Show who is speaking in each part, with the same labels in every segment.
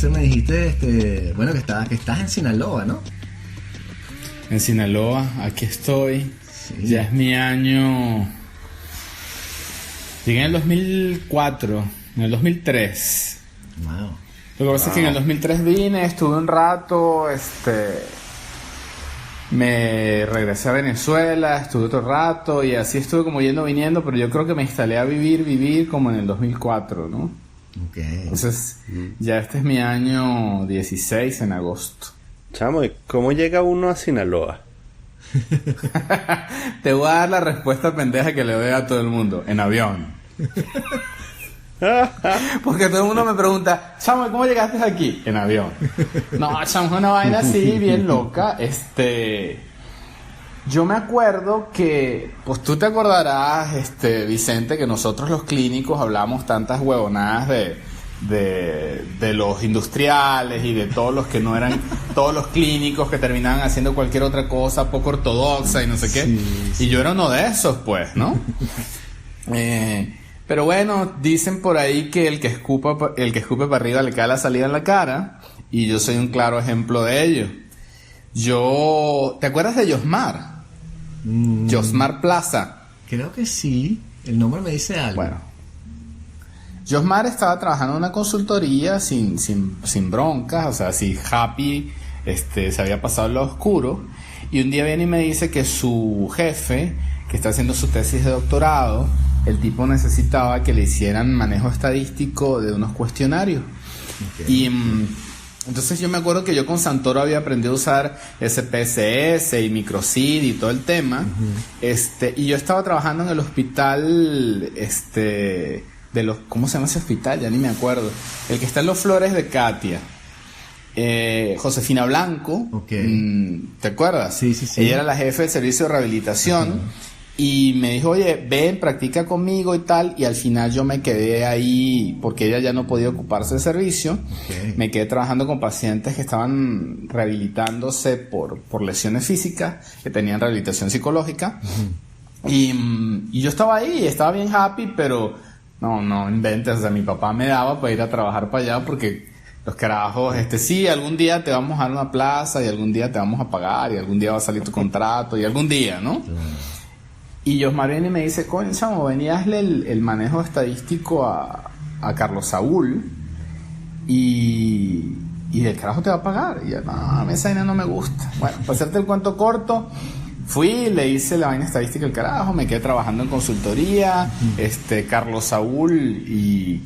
Speaker 1: Entonces me dijiste, bueno, que estás en Sinaloa, ¿no?
Speaker 2: En Sinaloa, aquí estoy.
Speaker 1: Sí.
Speaker 2: Ya es mi año. Llegué en el 2004, en el 2003.
Speaker 1: Wow.
Speaker 2: Lo que pasa es que en el 2003 vine, estuve un rato, me regresé a Venezuela, estuve otro rato y así estuve como yendo, viniendo, pero yo creo que me instalé a vivir como en el 2004, ¿no?
Speaker 1: Okay.
Speaker 2: Entonces, ya este es mi año 16 en agosto.
Speaker 3: Chamo, ¿y cómo llega uno a Sinaloa?
Speaker 2: Te voy a dar la respuesta pendeja que le doy a todo el mundo, en avión. Porque todo el mundo me pregunta, chamo, ¿cómo llegaste aquí? En avión. No, chamo, es una vaina así, bien loca. Yo me acuerdo que, pues tú te acordarás, Vicente, que nosotros los clínicos hablamos tantas huevonadas de los industriales y de todos los que no eran, todos los clínicos que terminaban haciendo cualquier otra cosa poco ortodoxa y no sé qué. Sí. Y yo era uno de esos, pues, ¿no? Pero bueno, dicen por ahí que el que escupe para arriba le cae la salida en la cara, y yo soy un claro ejemplo de ello. ¿Te acuerdas de Yosmar? Yosmar Plaza.
Speaker 1: Creo que sí, el nombre me dice algo.
Speaker 2: Bueno, Yosmar estaba trabajando en una consultoría sin broncas, o sea, así happy, se había pasado lo oscuro, y un día viene y me dice que su jefe, que está haciendo su tesis de doctorado, el tipo necesitaba que le hicieran manejo estadístico de unos cuestionarios. Okay. Y entonces yo me acuerdo que yo con Santoro había aprendido a usar SPSS y Microseed y todo el tema. Y yo estaba trabajando en el hospital ¿cómo se llama ese hospital? Ya ni me acuerdo. El que está en Los Flores de Katia. Josefina Blanco.
Speaker 1: Okay.
Speaker 2: ¿Te acuerdas?
Speaker 1: Sí.
Speaker 2: Ella era la jefe del servicio de rehabilitación. Y me dijo, oye, ven, practica conmigo y tal. Y al final yo me quedé ahí porque ella ya no podía ocuparse del servicio. Okay. Me quedé trabajando con pacientes que estaban rehabilitándose por lesiones físicas, que tenían rehabilitación psicológica. Y yo estaba ahí, estaba bien happy, pero no inventes. O sea, mi papá me daba para ir a trabajar para allá porque los carajos, sí, algún día te vamos a dar una plaza y algún día te vamos a pagar y algún día va a salir tu contrato y algún día, ¿no? Y Yosmar viene y me dice, coño, chamo, ven y hazle el manejo estadístico a Carlos Saúl y el carajo te va a pagar. Y yo, no, a mí esa vaina no me gusta. Bueno, para hacerte el cuento corto, fui, le hice la vaina estadística al carajo, me quedé trabajando en consultoría, Carlos Saúl y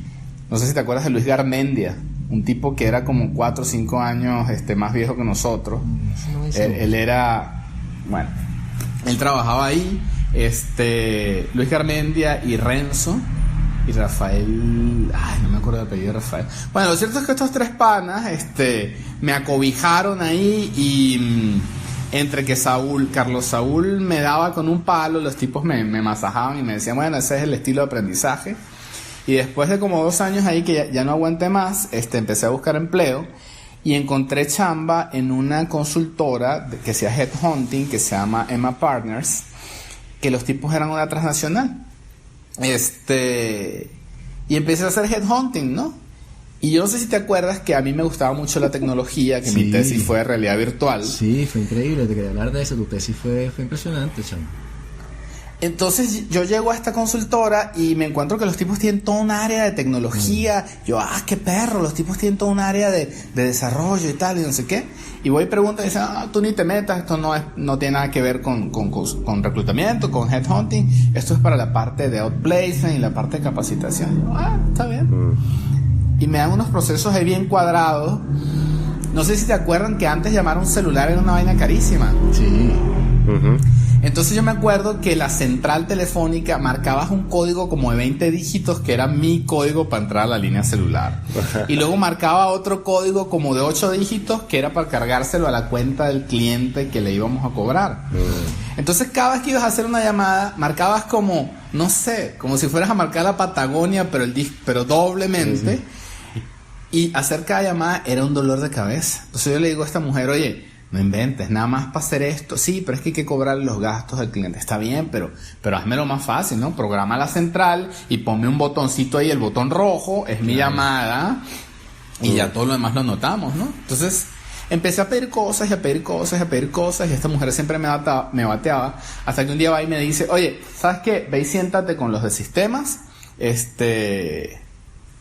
Speaker 2: no sé si te acuerdas de Luis Garmendia, un tipo que era como 4 o 5 años más viejo que nosotros. Él era, bueno, él trabajaba ahí. Luis Garmendia y Renzo y Rafael, no me acuerdo del apellido de Rafael. Bueno, lo cierto es que estos tres panas me acobijaron ahí y entre que Carlos Saúl me daba con un palo, los tipos me masajaban y me decían, bueno, ese es el estilo de aprendizaje. Y después de como 2 años ahí que ya no aguanté más, empecé a buscar empleo y encontré chamba en una consultora que hacía headhunting, que se llama Emma Partners, que los tipos eran una transnacional. Y empecé a hacer headhunting, ¿no? Y yo no sé si te acuerdas que a mí me gustaba mucho la tecnología, que mi tesis fue de realidad virtual.
Speaker 1: Sí, fue increíble, te quería hablar de eso, tu tesis fue impresionante, chamo.
Speaker 2: Entonces yo llego a esta consultora y me encuentro que los tipos tienen toda un área de tecnología. Yo, qué perro, los tipos tienen toda un área de desarrollo y tal, y no sé qué. Y voy y pregunto y dicen, tú ni te metas, esto no tiene nada que ver con reclutamiento, con headhunting. Esto es para la parte de outplacement y la parte de capacitación. Y yo, está bien. Y me dan unos procesos ahí bien cuadrados. No sé si te acuerdan que antes llamar a un celular era una vaina carísima.
Speaker 1: Sí.
Speaker 2: Entonces yo me acuerdo que la central telefónica marcabas un código como de 20 dígitos que era mi código para entrar a la línea celular. Y luego marcaba otro código como de 8 dígitos que era para cargárselo a la cuenta del cliente que le íbamos a cobrar. Entonces cada vez que ibas a hacer una llamada marcabas como, no sé, como si fueras a marcar la Patagonia pero doblemente. Y hacer cada llamada era un dolor de cabeza. Entonces yo le digo a esta mujer, oye, no inventes, nada más para hacer esto. Sí, pero es que hay que cobrar los gastos del cliente. Está bien, pero házmelo más fácil, ¿no? Programa la central y ponme un botoncito ahí, el botón rojo, es mi llamada. Y ya todo lo demás lo notamos, ¿no? Entonces empecé a pedir cosas y a pedir cosas y a pedir cosas, y esta mujer siempre me bateaba, hasta que un día va y me dice, oye, ¿sabes qué? Ve y siéntate con los de sistemas,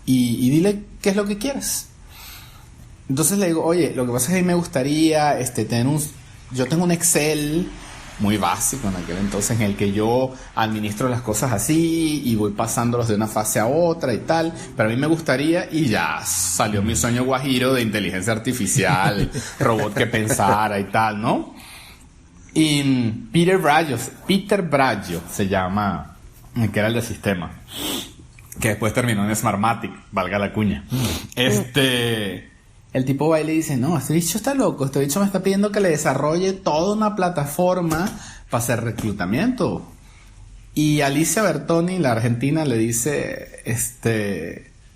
Speaker 2: y dile qué es lo que quieres. Entonces le digo, oye, lo que pasa es que a mí me gustaría yo tengo un Excel muy básico en aquel entonces, en el que yo administro las cosas así y voy pasándolos de una fase a otra y tal, pero a mí me gustaría, y ya salió mi sueño guajiro de inteligencia artificial, robot que pensara y tal, ¿no? Y Peter Braggio se llama, que era el de sistema, que después terminó en Smartmatic, valga la cuña. El tipo va y le dice, no, este bicho está loco, este bicho me está pidiendo que le desarrolle toda una plataforma para hacer reclutamiento. Y Alicia Bertoni, la argentina, le dice,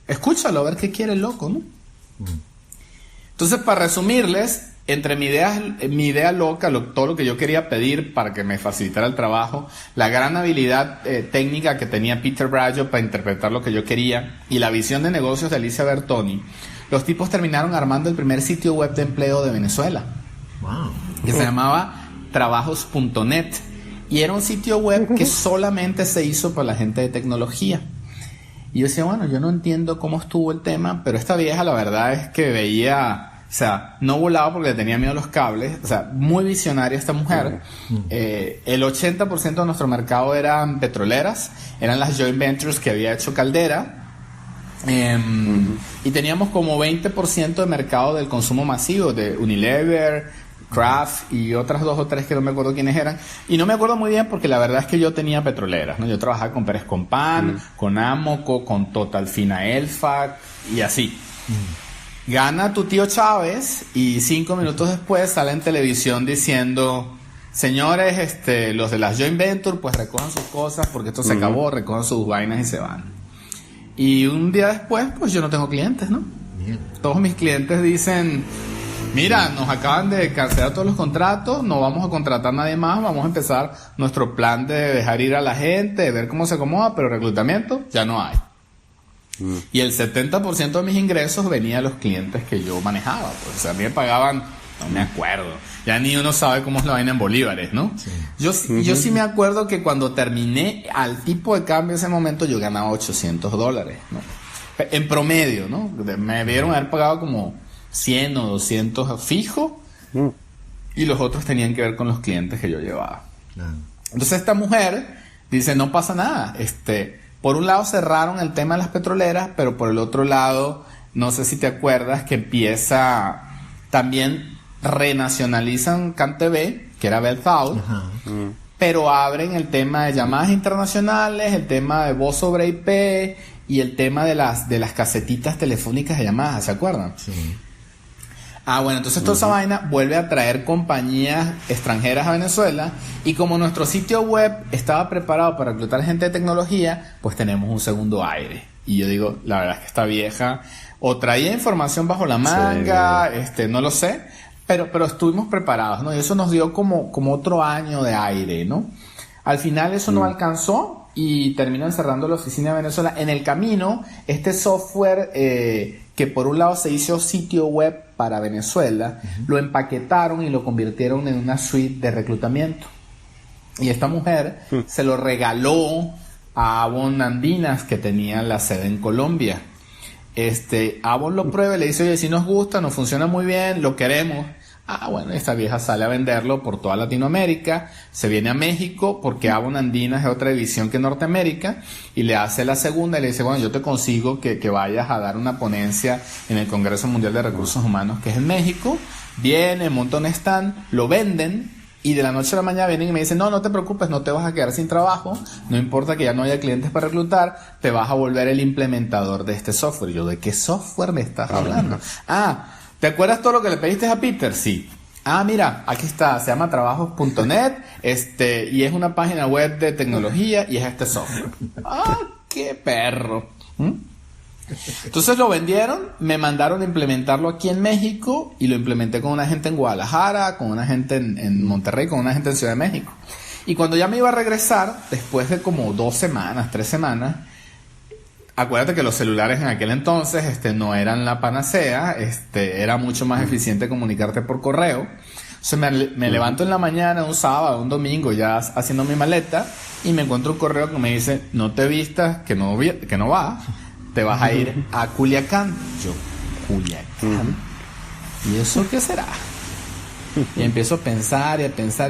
Speaker 2: escúchalo, a ver qué quiere el loco, ¿no? Entonces, para resumirles, entre mi idea loca, todo lo que yo quería pedir para que me facilitara el trabajo, la gran habilidad técnica que tenía Peter Braggio para interpretar lo que yo quería, y la visión de negocios de Alicia Bertoni, los tipos terminaron armando el primer sitio web de empleo de Venezuela.
Speaker 1: Wow.
Speaker 2: Que se llamaba trabajos.net, y era un sitio web que solamente se hizo para la gente de tecnología. Y yo decía, bueno, yo no entiendo cómo estuvo el tema, pero esta vieja, la verdad es que veía, o sea, no volaba porque le tenía miedo a los cables, o sea, muy visionaria esta mujer. El 80% de nuestro mercado eran petroleras, eran las joint ventures que había hecho Caldera. Y teníamos como 20% de mercado del consumo masivo de Unilever, Kraft y otras 2 o 3 que no me acuerdo quiénes eran, y no me acuerdo muy bien porque la verdad es que yo tenía petroleras, ¿no? Yo trabajaba con Pérez Compán, con Amoco, con Total Fina Elfac y así. Gana tu tío Chávez y 5 minutos después sale en televisión diciendo, señores, los de las joint venture pues recojan sus cosas porque esto se acabó, recojan sus vainas y se van. Y un día después, pues yo no tengo clientes, ¿no?
Speaker 1: Bien.
Speaker 2: Todos mis clientes dicen, mira, nos acaban de cancelar todos los contratos, no vamos a contratar a nadie más, vamos a empezar nuestro plan de dejar ir a la gente, de ver cómo se acomoda, pero reclutamiento ya no hay. Y el 70% de mis ingresos venía de los clientes que yo manejaba, pues, o sea, a mí me pagaban, no me acuerdo, ya ni uno sabe cómo es la vaina en bolívares, ¿no? Sí. Yo sí me acuerdo que cuando terminé al tipo de cambio en ese momento yo ganaba $800, ¿no? En promedio, ¿no? Me debieron haber pagado como 100 o 200 fijo, y los otros tenían que ver con los clientes que yo llevaba. Entonces esta mujer dice, no pasa nada, por un lado cerraron el tema de las petroleras, pero por el otro lado, no sé si te acuerdas que empieza también, renacionalizan CanTV, que era Bell South, pero abren el tema de llamadas internacionales, el tema de voz sobre IP y el tema de las casetitas telefónicas de llamadas, ¿se acuerdan? Sí. Bueno, entonces toda esa vaina vuelve a traer compañías extranjeras a Venezuela, y como nuestro sitio web estaba preparado para reclutar gente de tecnología, pues tenemos un segundo aire. Y yo digo, la verdad es que esta vieja o traía información bajo la manga, no lo sé, pero estuvimos preparados, ¿no? Y eso nos dio como otro año de aire, ¿no? Al final eso no alcanzó y terminan cerrando la oficina de Venezuela. En el camino, este software que por un lado se hizo sitio web para Venezuela, lo empaquetaron y lo convirtieron en una suite de reclutamiento. Y esta mujer se lo regaló a Avon Andinas, que tenía la sede en Colombia. Avon lo prueba y le dice, oye, si nos gusta, nos funciona muy bien, lo queremos. Bueno, esta vieja sale a venderlo por toda Latinoamérica, se viene a México porque Avon Andinas es otra división que Norteamérica, y le hace la segunda y le dice, bueno, yo te consigo que vayas a dar una ponencia en el Congreso Mundial de Recursos Humanos, que es en México. Viene, monta un stand, lo venden, y de la noche a la mañana vienen y me dicen, no te preocupes, no te vas a quedar sin trabajo, no importa que ya no haya clientes para reclutar, te vas a volver el implementador de este software. Y yo, ¿de qué software me estás hablando? ¿Te acuerdas todo lo que le pediste a Peter? Sí. Mira, aquí está, se llama trabajos.net, y es una página web de tecnología, y es este software. ¡Qué perro! Entonces lo vendieron, me mandaron a implementarlo aquí en México, y lo implementé con una gente en Guadalajara, con una gente en Monterrey, con una gente en Ciudad de México. Y cuando ya me iba a regresar, después de como 2 semanas, 3 semanas, acuérdate que los celulares en aquel entonces no eran la panacea, era mucho más eficiente comunicarte por correo. Entonces me levanto en la mañana, un sábado, un domingo, ya haciendo mi maleta, y me encuentro un correo que me dice: no te vistas, que no va, te vas a ir a Culiacán. Yo, Culiacán, ¿y eso qué será? Y empiezo a pensar, y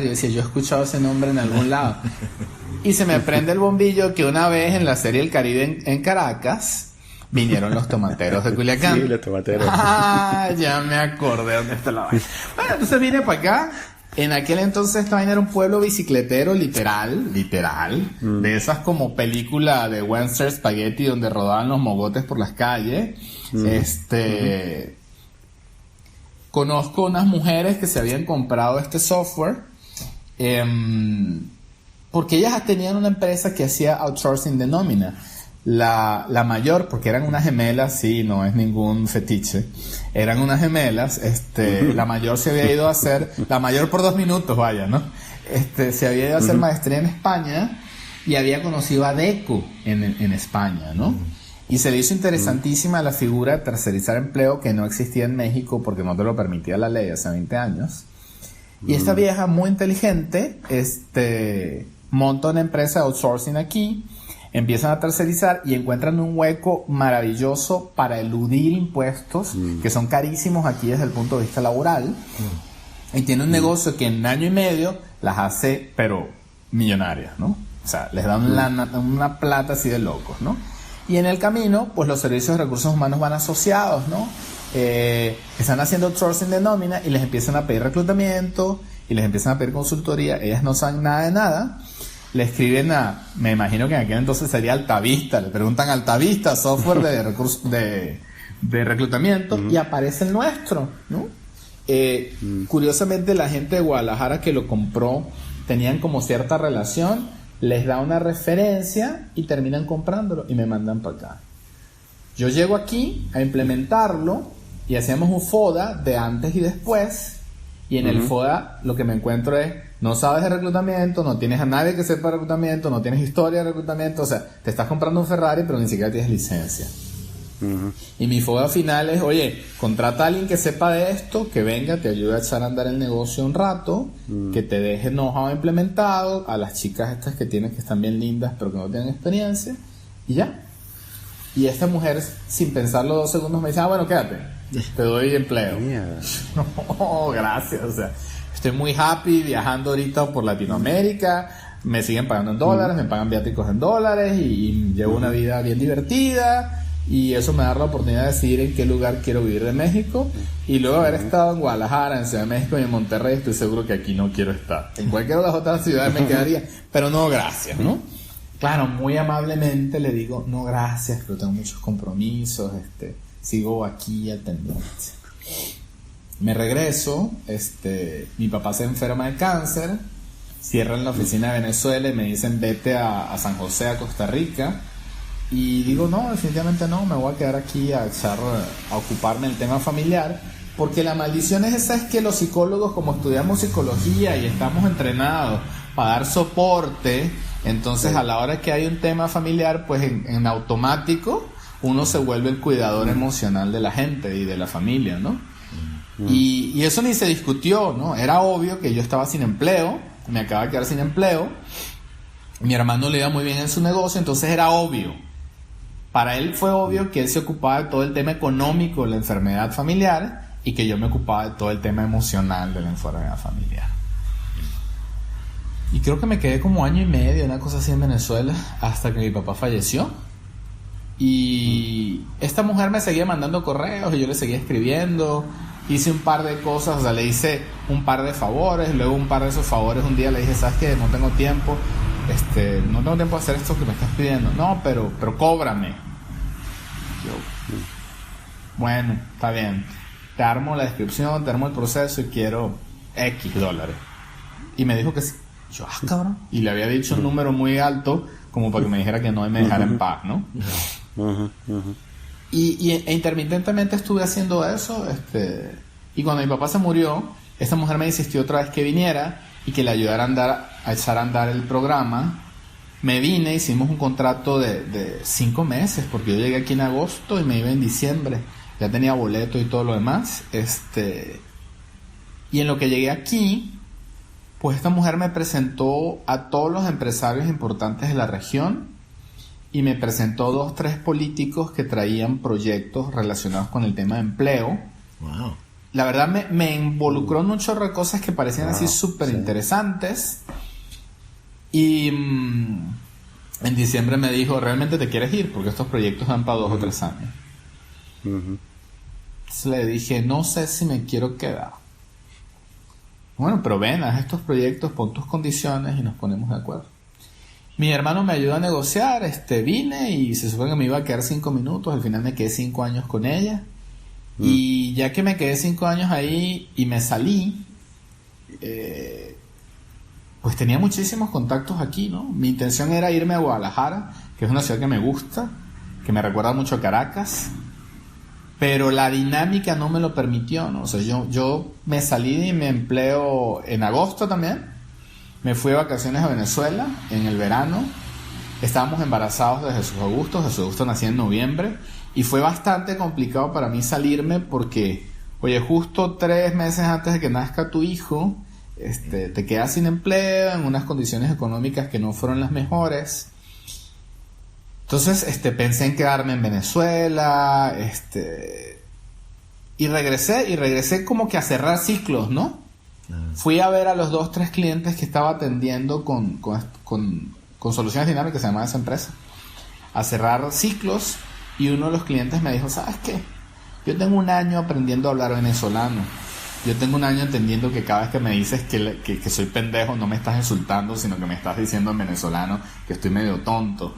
Speaker 2: yo decía, yo he escuchado ese nombre en algún lado. Y se me prende el bombillo que una vez en la serie El Caribe en Caracas vinieron los tomateros de Culiacán.
Speaker 3: Sí, los tomateros.
Speaker 2: Ah, ya me acordé dónde está la vaina. Bueno, entonces vine para acá. En aquel entonces esta vaina era un pueblo bicicletero literal, de esas como película de Western Spaghetti donde rodaban los mogotes por las calles. Conozco unas mujeres que se habían comprado este software porque ellas tenían una empresa que hacía outsourcing de nómina. La mayor, porque eran unas gemelas, sí, no es ningún fetiche, eran unas gemelas, la mayor se había ido a hacer, la mayor por 2 minutos, vaya, ¿no? Se había ido a hacer maestría en España y había conocido a Deco en España, ¿no? Y se le hizo interesantísima la figura de tercerizar empleo que no existía en México porque no te lo permitía la ley hace 20 años. Y esta vieja muy inteligente, monta una empresa de outsourcing aquí, empiezan a tercerizar y encuentran un hueco maravilloso para eludir impuestos que son carísimos aquí desde el punto de vista laboral. Y tiene un negocio que en año y medio las hace, pero millonarias, ¿no? O sea, les dan una plata así de locos, ¿no? Y en el camino, pues los servicios de recursos humanos van asociados, ¿no? Están haciendo outsourcing de nómina y les empiezan a pedir reclutamiento y les empiezan a pedir consultoría. Ellas no saben nada de nada. Le escriben me imagino que en aquel entonces sería Altavista, le preguntan Altavista, software de recursos de reclutamiento, y aparece el nuestro, ¿no? Curiosamente la gente de Guadalajara que lo compró tenían como cierta relación, les da una referencia y terminan comprándolo y me mandan para acá. Yo llego aquí a implementarlo y hacemos un FODA de antes y después, y en el FODA lo que me encuentro es: no sabes de reclutamiento, no tienes a nadie que sepa de reclutamiento, no tienes historia de reclutamiento, o sea, te estás comprando un Ferrari pero ni siquiera tienes licencia. Y mi FODA final es: oye, contrata a alguien que sepa de esto, que venga, te ayude a echar a andar el negocio un rato, que te deje know-how implementado, a las chicas estas que tienes que están bien lindas pero que no tienen experiencia, y ya. Y esta mujer, sin pensarlo 2 segundos, me dice: bueno, quédate, te doy empleo. No, gracias, o sea, estoy muy happy viajando ahorita por Latinoamérica, me siguen pagando en dólares, me pagan viáticos en dólares y llevo una vida bien divertida, y eso me da la oportunidad de decidir en qué lugar quiero vivir de México. Y luego de haber estado en Guadalajara, en Ciudad de México y en Monterrey, estoy seguro que aquí no quiero estar. En cualquiera de las otras ciudades me quedaría, pero no, gracias, ¿no? Claro, muy amablemente le digo: no, gracias, pero tengo muchos compromisos, sigo aquí al pendiente. Me regreso, mi papá se enferma de cáncer, cierran la oficina de Venezuela y me dicen: vete a San José, a Costa Rica. Y digo: no, definitivamente no, me voy a quedar aquí a ocuparme del tema familiar, porque la maldición es esa, es que los psicólogos, como estudiamos psicología y estamos entrenados para dar soporte, entonces a la hora que hay un tema familiar, pues en automático uno se vuelve el cuidador emocional de la gente y de la familia, ¿no? Y eso ni se discutió, ¿no? Era obvio que yo estaba sin empleo, me acaba de quedar sin empleo, mi hermano le iba muy bien en su negocio, entonces era obvio. Para él fue obvio que él se ocupaba de todo el tema económico de la enfermedad familiar y que yo me ocupaba de todo el tema emocional de la enfermedad familiar. Y creo que me quedé como 1 año y medio, una cosa así, en Venezuela, hasta que mi papá falleció. Y esta mujer me seguía mandando correos y yo le seguía escribiendo. Hice un par de cosas, o sea, le hice un par de favores. Luego un par de esos favores, un día le dije: ¿sabes qué? No tengo tiempo. No tengo tiempo de hacer esto que me estás pidiendo. No, pero cóbrame. Yo, bueno, está bien. Te armo la descripción, te armo el proceso y quiero X dólares. Y me dijo que sí. Yo, cabrón. Y le había dicho un número muy alto como para que me dijera que no y me dejara en paz, ¿no? E intermitentemente estuve haciendo eso, y cuando mi papá se murió, esta mujer me insistió otra vez que viniera y que le ayudara a echar a andar el programa, me vine, hicimos un contrato de 5 meses, porque yo llegué aquí en agosto y me iba en diciembre. Ya tenía boleto y todo lo demás. Y en lo que llegué aquí, pues esta mujer me presentó a todos los empresarios importantes de la región y me presentó 2, 3 políticos que traían proyectos relacionados con el tema de empleo.
Speaker 1: Wow.
Speaker 2: La verdad me involucró en un chorro de cosas que parecían así súper interesantes. Y en diciembre me dijo, ¿realmente te quieres ir? Porque estos proyectos dan para 2 o 3 años. Entonces le dije, no sé si me quiero quedar. Bueno, pero ven, haz estos proyectos, pon tus condiciones y nos ponemos de acuerdo. Mi hermano me ayudó a negociar, vine y se supone que me iba a quedar 5 minutos, al final me quedé 5 años con ella. Y ya que me quedé 5 años ahí y me salí, pues tenía muchísimos contactos aquí, ¿no? Mi intención era irme a Guadalajara, que es una ciudad que me gusta, que me recuerda mucho a Caracas, pero la dinámica no me lo permitió, ¿no? O sea, yo me salí de mi empleo en agosto también, me fui de vacaciones a Venezuela en el verano, estábamos embarazados de Jesús Augusto nació en noviembre, y fue bastante complicado para mí salirme porque, oye, justo 3 meses antes de que nazca tu hijo, te quedas sin empleo en unas condiciones económicas que no fueron las mejores. Entonces pensé en quedarme en Venezuela, y regresé como que a cerrar ciclos, ¿no? Fui a ver a los 2, 3 clientes que estaba atendiendo con soluciones dinámicas, se llamaba esa empresa, a cerrar ciclos, y uno de los clientes me dijo, ¿sabes qué? Yo tengo 1 año aprendiendo a hablar venezolano. Yo tengo 1 año entendiendo que cada vez que me dices que soy pendejo, no me estás insultando, sino que me estás diciendo en venezolano que estoy medio tonto.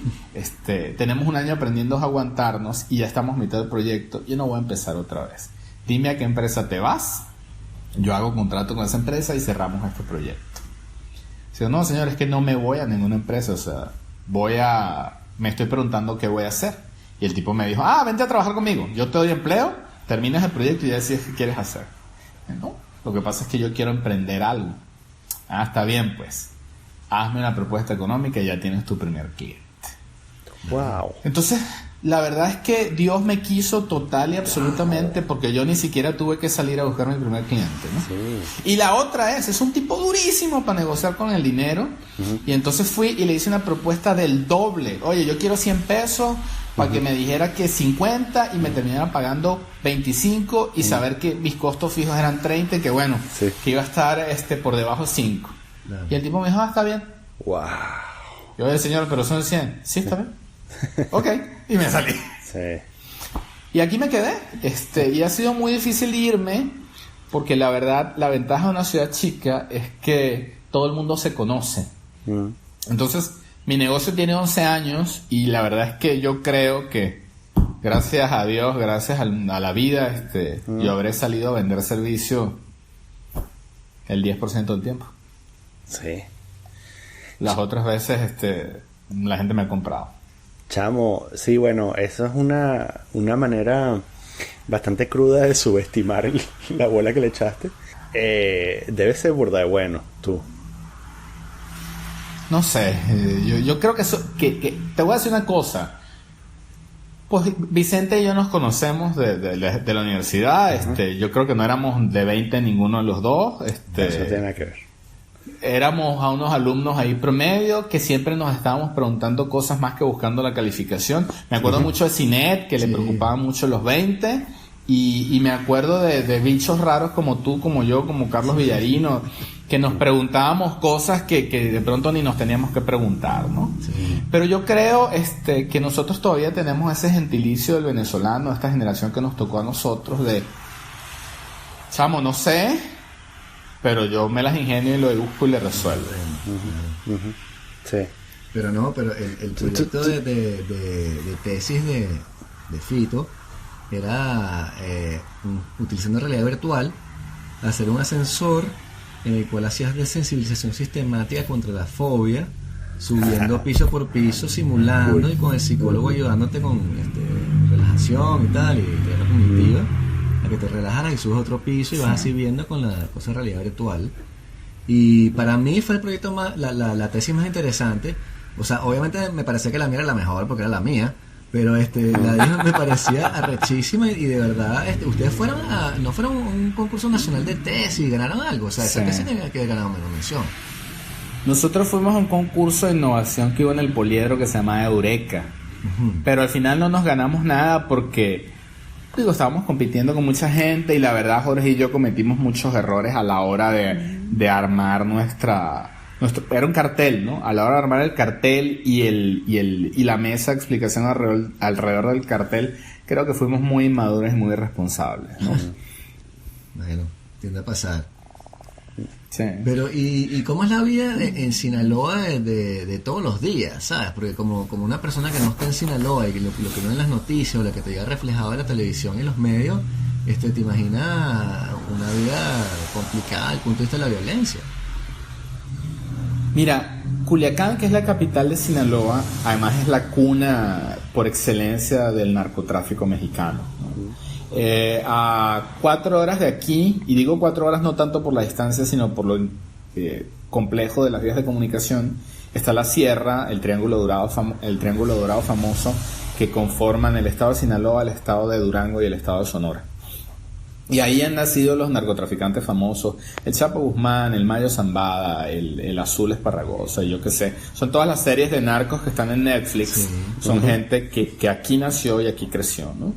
Speaker 2: Tenemos 1 año aprendiendo a aguantarnos y ya estamos a mitad del proyecto. Yo no voy a empezar otra vez. Dime a qué empresa te vas. Yo hago contrato con esa empresa y cerramos este proyecto. Digo, no, señor, es que no me voy a ninguna empresa. O sea, me estoy preguntando qué voy a hacer. Y el tipo me dijo, vente a trabajar conmigo. Yo te doy empleo, terminas el proyecto y ya decides qué quieres hacer. No, lo que pasa es que yo quiero emprender algo. Está bien, pues. Hazme una propuesta económica y ya tienes tu primer cliente.
Speaker 3: Wow.
Speaker 2: Entonces, la verdad es que Dios me quiso total y absolutamente, porque yo ni siquiera tuve que salir a buscar mi primer cliente, ¿no?
Speaker 3: Sí.
Speaker 2: Y la otra es un tipo durísimo para negociar con el dinero. Y entonces fui y le hice una propuesta del doble. Oye, yo quiero 100 pesos para que me dijera que 50 y me terminara pagando 25 y saber que mis costos fijos eran 30 y que bueno, que iba a estar por debajo 5. Claro. Y el tipo me dijo, está bien.
Speaker 3: Wow.
Speaker 2: Yo, oye, señor, pero son 100. Sí, está bien. Ok, y me salí.
Speaker 3: Sí.
Speaker 2: Y aquí me quedé. Y ha sido muy difícil irme porque la verdad, la ventaja de una ciudad chica es que todo el mundo se conoce. Entonces, mi negocio tiene 11 años y la verdad es que yo creo que gracias a Dios, gracias a la vida, yo habré salido a vender servicio el 10% del tiempo.
Speaker 3: Sí.
Speaker 2: Las otras veces la gente me ha comprado.
Speaker 3: Chamo, sí, bueno, eso es una manera bastante cruda de subestimar la bola que le echaste. Debe ser burda de bueno, tú.
Speaker 2: No sé, yo creo que te voy a decir una cosa. Pues Vicente y yo nos conocemos de la universidad. Yo creo que no éramos de 20 ninguno de los dos.
Speaker 3: Eso tiene nada que ver.
Speaker 2: Éramos a unos alumnos ahí promedio que siempre nos estábamos preguntando cosas más que buscando la calificación. Me acuerdo mucho de Cinet, que le preocupaban mucho los 20. Y me acuerdo de bichos raros como tú, como yo, como Carlos Villarino, que nos preguntábamos cosas que de pronto ni nos teníamos que preguntar, ¿no? Sí. Pero yo creo que nosotros todavía tenemos ese gentilicio del venezolano, esta generación que nos tocó a nosotros de, chamo, no sé, pero yo me las ingenio y lo busco y le resuelvo.
Speaker 3: Sí.
Speaker 1: Pero no, pero el proyecto de tesis de Fito era utilizando realidad virtual, hacer un ascensor en el cual hacías de sensibilización sistemática contra la fobia, subiendo piso por piso, simulando y con el psicólogo ayudándote con relajación y tal, y terapia cognitiva, a que te relajaras y subes otro piso y vas así viendo con la cosa de realidad virtual. Y para mí fue el proyecto más, la tesis más interesante, O sea, obviamente me parecía que la mía era la mejor porque era la mía, pero la de ellos me parecía arrechísima y de verdad, ustedes no fueron a un concurso nacional de tesis y ganaron algo. O sea, esa tesis tenía que haber ganado menos mención.
Speaker 2: Nosotros fuimos a un concurso de innovación que hubo en el Poliedro que se llamaba Eureka. Pero al final no nos ganamos nada porque, estábamos compitiendo con mucha gente y la verdad Jorge y yo cometimos muchos errores a la hora de armar era un cartel, ¿no? A la hora de armar el cartel y la mesa de explicación alrededor del cartel, creo que fuimos muy inmaduros y muy irresponsables, ¿no?
Speaker 1: Bueno, tiende a pasar.
Speaker 2: Sí.
Speaker 1: Pero, ¿y cómo es la vida en Sinaloa de todos los días, sabes? Porque como una persona que no está en Sinaloa y que lo que ve en las noticias o lo que te llega reflejado en la televisión y los medios, te imaginas una vida complicada desde el punto de vista de la violencia.
Speaker 2: Mira, Culiacán, que es la capital de Sinaloa, además es la cuna por excelencia del narcotráfico mexicano, ¿no? A 4 horas de aquí, y digo 4 horas no tanto por la distancia, sino por lo complejo de las vías de comunicación, está la sierra, el Triángulo Dorado famoso, que conforman el estado de Sinaloa, el estado de Durango y el estado de Sonora. Y ahí han nacido los narcotraficantes famosos, el Chapo Guzmán, el Mayo Zambada, el Azul Esparragosa, yo qué sé. Son todas las series de narcos que están en Netflix. Sí. Son gente que aquí nació y aquí creció, ¿no?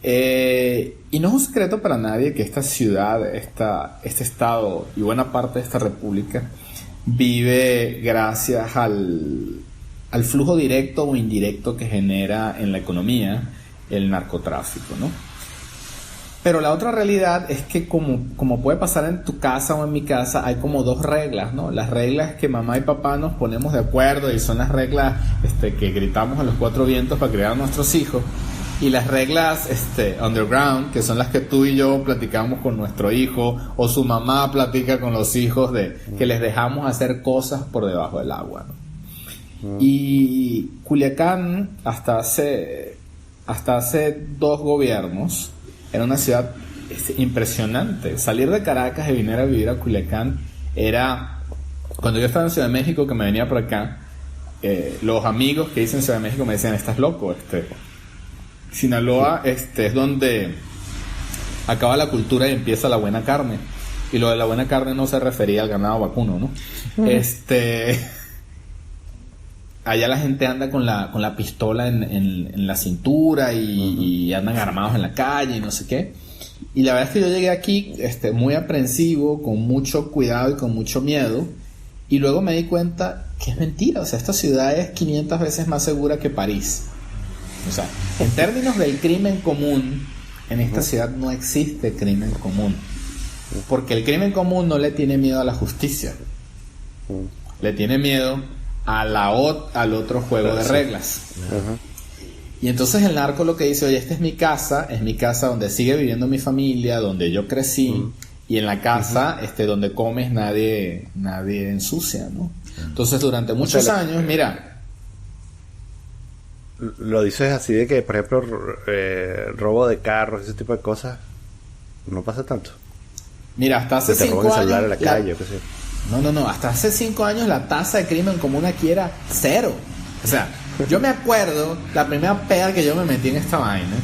Speaker 2: Y no es un secreto para nadie que esta ciudad, este estado y buena parte de esta república vive gracias al flujo directo o indirecto que genera en la economía el narcotráfico, ¿no? Pero la otra realidad es que como puede pasar en tu casa o en mi casa, hay como 2 reglas, ¿no? Las reglas que mamá y papá nos ponemos de acuerdo y son las reglas que gritamos a los 4 vientos para criar a nuestros hijos. Y las reglas underground, que son las que tú y yo platicamos con nuestro hijo, o su mamá platica con los hijos, que les dejamos hacer cosas por debajo del agua, ¿no? Y Culiacán, hasta hace 2 gobiernos, era una ciudad impresionante. Salir de Caracas y venir a vivir a Culiacán era... Cuando yo estaba en Ciudad de México, que me venía por acá, los amigos que hice en Ciudad de México me decían, estás loco, Sinaloa es donde acaba la cultura y empieza la buena carne. Y lo de la buena carne no se refería al ganado vacuno, ¿no? Allá la gente anda con la pistola en la cintura y andan armados en la calle y no sé qué. Y la verdad es que yo llegué aquí muy aprensivo, con mucho cuidado y con mucho miedo. Y luego me di cuenta que es mentira. O sea, esta ciudad es 500 veces más segura que París. O sea, en términos del crimen común, en esta ciudad no existe crimen común. Porque el crimen común no le tiene miedo a la justicia. Le tiene miedo al otro juego de reglas. Y entonces el narco lo que dice, oye, esta es mi casa donde sigue viviendo mi familia, donde yo crecí, y en la casa donde comes nadie ensucia, ¿no? Entonces durante muchos años, mira...
Speaker 3: Lo dices así de que, por ejemplo, robo de carros, ese tipo de cosas, no pasa tanto.
Speaker 2: Mira, hasta hace 5 años...
Speaker 3: Te roban el celular en la calle, o qué sé.
Speaker 2: No, hasta hace 5 años la tasa de crimen común aquí era 0. O sea, yo me acuerdo, la primera peda que yo me metí en esta vaina,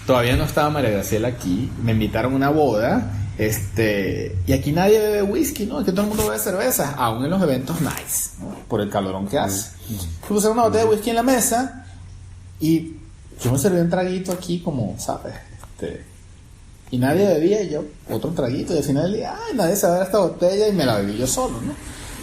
Speaker 2: todavía no estaba María Graciela aquí, me invitaron a una boda, y aquí nadie bebe whisky, ¿no? Es que todo el mundo bebe cerveza, aún en los eventos nice, ¿no? Por el calorón que hace. Pusieron una botella de whisky en la mesa y yo me serví un traguito aquí como, ¿sabes? Y nadie bebía, y yo otro traguito, y al final del día, nadie se va a ver esta botella, y me la bebí yo solo, ¿no?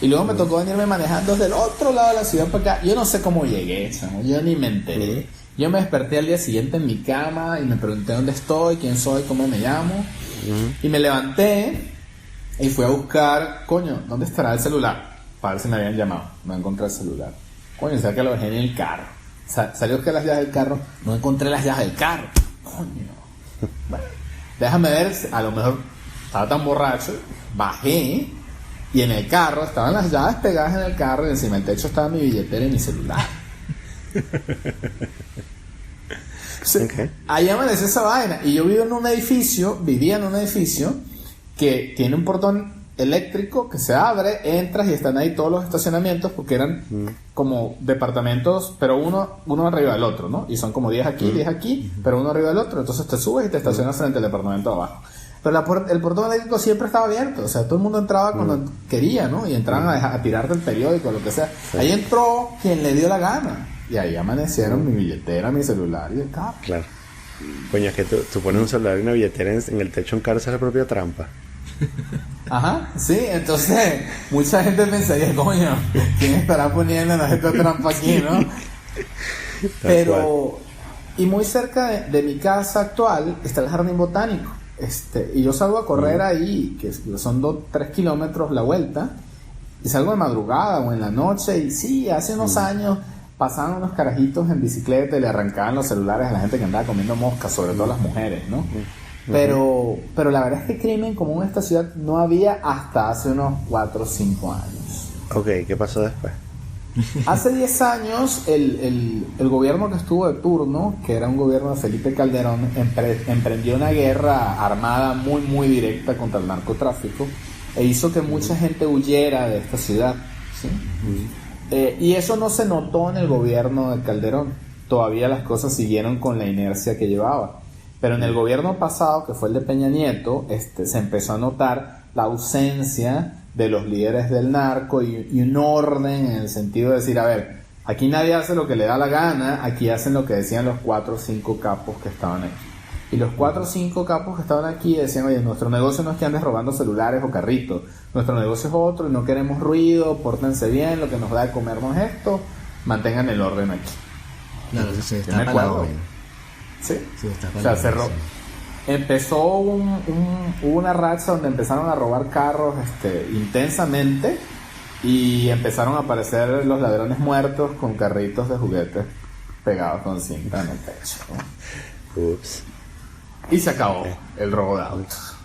Speaker 2: Y luego me tocó venirme manejando desde el otro lado de la ciudad para acá. Yo no sé cómo llegué, ¿no? Yo ni me enteré. Yo me desperté al día siguiente en mi cama y me pregunté dónde estoy, quién soy, cómo me llamo. Y me levanté y fui a buscar, coño, ¿dónde estará el celular? Para ver si me habían llamado. No encontré el celular. Coño, ¿sabes que lo dejé en el carro? Salió a buscar las llaves del carro, no encontré las llaves del carro. Coño. Bueno, déjame ver, a lo mejor estaba tan borracho, bajé y en el carro estaban las llaves pegadas en el carro y encima del techo estaba mi billetera y mi celular. Ahí amaneció esa vaina. Y yo vivía en un edificio que tiene un portón eléctrico que se abre, entras y están ahí todos los estacionamientos porque eran como departamentos, pero uno arriba del otro, ¿no? Y son como 10 aquí, 10 aquí, pero uno arriba del otro. Entonces te subes y te estacionas frente al departamento de abajo. Pero el portón eléctrico siempre estaba abierto, o sea, todo el mundo entraba cuando quería, ¿no? Y entraban a tirarte el periódico, lo que sea. Sí. Ahí entró quien le dio la gana. Y ahí amanecieron mi billetera, mi celular y el carro.
Speaker 3: Claro. Coño, es que tú pones un celular y una billetera en el techo, un carro, esa es la propia trampa.
Speaker 2: Ajá, sí, entonces mucha gente pensaría, coño, ¿quién estará poniéndonos esta trampa aquí, no? Pero, y muy cerca de mi casa actual está el jardín botánico. Y yo salgo a correr ahí, que son 3 kilómetros la vuelta, y salgo de madrugada o en la noche, y sí, hace unos años pasaban unos carajitos en bicicleta y le arrancaban los celulares a la gente que andaba comiendo moscas, sobre todo las mujeres, ¿no? Pero la verdad es que crimen común en esta ciudad no había hasta hace unos 4 o 5 años.
Speaker 3: Ok, ¿qué pasó después?
Speaker 2: Hace 10 años el gobierno que estuvo de turno, que era un gobierno de Felipe Calderón, emprendió una guerra armada muy muy directa contra el narcotráfico e hizo que mucha gente huyera de esta ciudad, ¿sí? Y eso no se notó en el gobierno de Calderón. Todavía las cosas siguieron con la inercia que llevaba. Pero en el gobierno pasado, que fue el de Peña Nieto, se empezó a notar la ausencia de los líderes del narco y un orden en el sentido de decir, a ver, aquí nadie hace lo que le da la gana, aquí hacen lo que decían los 4 o 5 capos que estaban aquí. Y los 4 o 5 capos que estaban aquí decían, oye, nuestro negocio no es que andes robando celulares o carritos, nuestro negocio es otro y no queremos ruido, pórtense bien, lo que nos da de comer no es esto, mantengan el orden aquí.
Speaker 1: Claro, se destapa la olla.
Speaker 2: Sí,
Speaker 1: o sea,
Speaker 2: cerró. Empezó hubo una racha donde empezaron a robar carros intensamente y empezaron a aparecer los ladrones muertos con carritos de juguetes pegados con cinta en el pecho, ¿no?
Speaker 3: Ups.
Speaker 2: Y se acabó el robo de autos.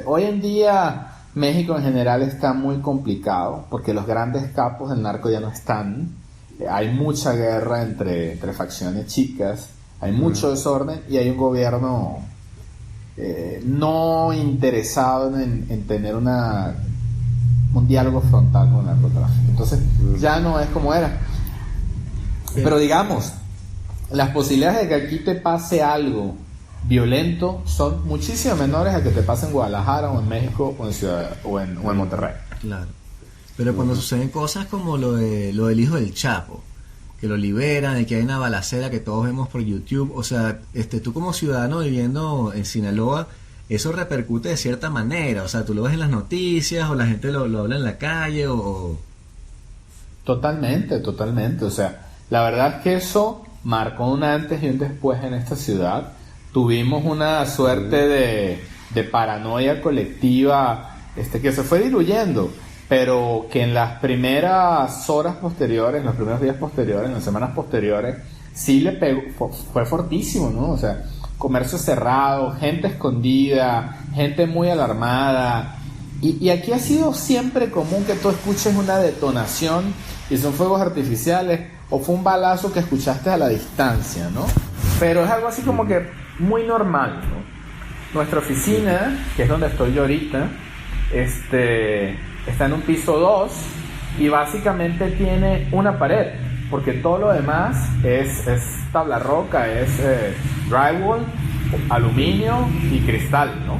Speaker 2: Hoy en día México en general está muy complicado porque los grandes capos del narco ya no están. Hay mucha guerra entre facciones chicas, hay mucho desorden y hay un gobierno no interesado en tener un diálogo frontal con el narcotráfico. Entonces ya no es como era. Pero digamos, las posibilidades de que aquí te pase algo violento son muchísimo menores a que te pase en Guadalajara o en México o en Ciudad o en Monterrey.
Speaker 1: Claro. Pero cuando suceden cosas como lo del hijo del Chapo, que lo liberan, y que hay una balacera que todos vemos por YouTube, o sea, tú como ciudadano viviendo en Sinaloa, eso repercute de cierta manera, o sea, tú lo ves en las noticias o la gente lo habla en la calle o...
Speaker 2: Totalmente, o sea, la verdad es que eso marcó un antes y un después en esta ciudad. Tuvimos una suerte de paranoia colectiva que se fue diluyendo, pero que en las primeras horas posteriores, en los primeros días posteriores, en las semanas posteriores, sí le pegó, fue fortísimo, ¿no? O sea, comercio cerrado, gente escondida, gente muy alarmada. Y aquí ha sido siempre común que tú escuches una detonación y son fuegos artificiales o fue un balazo que escuchaste a la distancia, ¿no? Pero es algo así como que muy normal, ¿no? Nuestra oficina, que es donde estoy yo ahorita, está en un piso 2 y básicamente tiene una pared, porque todo lo demás es tabla roca, es drywall, aluminio y cristal, ¿no?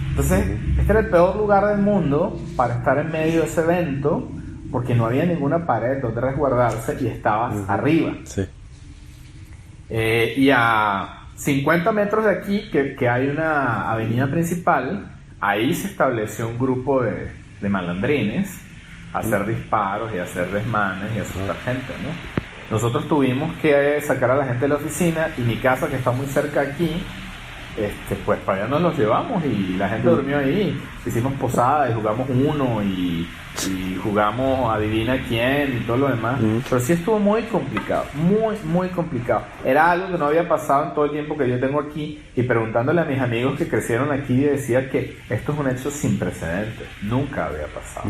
Speaker 2: Entonces, este era el peor lugar del mundo para estar en medio de ese evento, porque no había ninguna pared donde resguardarse y estabas arriba.
Speaker 3: Sí.
Speaker 2: Y a 50 metros de aquí, que hay una avenida principal, ahí se estableció un grupo de malandrines a hacer disparos y a hacer desmanes y a asustar gente, ¿no? Nosotros tuvimos que sacar a la gente de la oficina y mi casa, que está muy cerca aquí, pues para allá nos los llevamos y la gente durmió ahí. Hicimos posada y jugamos uno y jugamos adivina quién y todo lo demás. Pero sí estuvo muy complicado, muy complicado. Era algo que no había pasado en todo el tiempo que yo tengo aquí, y preguntándole a mis amigos que crecieron aquí decía que esto es un hecho sin precedentes, nunca había pasado.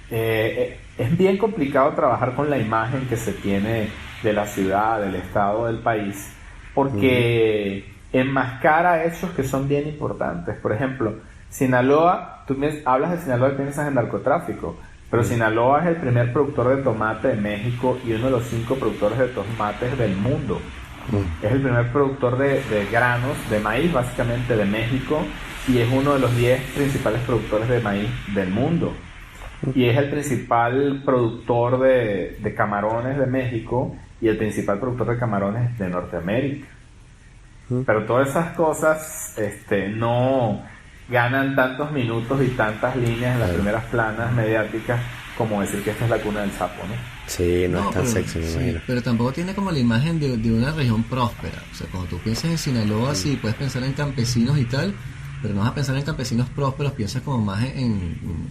Speaker 2: Es bien complicado trabajar con la imagen que se tiene de la ciudad, del estado, del país, porque enmascara hechos que son bien importantes. Por ejemplo, Sinaloa, hablas de Sinaloa y piensas en narcotráfico, pero Sinaloa es el primer productor de tomate de México y uno de los 5 productores de tomates del mundo. Es el primer productor de granos, de maíz básicamente de México, y es uno de los 10 principales productores de maíz del mundo. Y es el principal productor de camarones de México y el principal productor de camarones de Norteamérica. Pero todas esas cosas no ganan tantos minutos y tantas líneas en las primeras planas mediáticas como decir que esta es la cuna del sapo, ¿no?
Speaker 3: Sí, no es tan sexy, me imagino.
Speaker 1: Pero tampoco tiene como la imagen de una región próspera. O sea, cuando tú piensas en Sinaloa, sí, puedes pensar en campesinos y tal, pero no vas a pensar en campesinos prósperos, piensas como más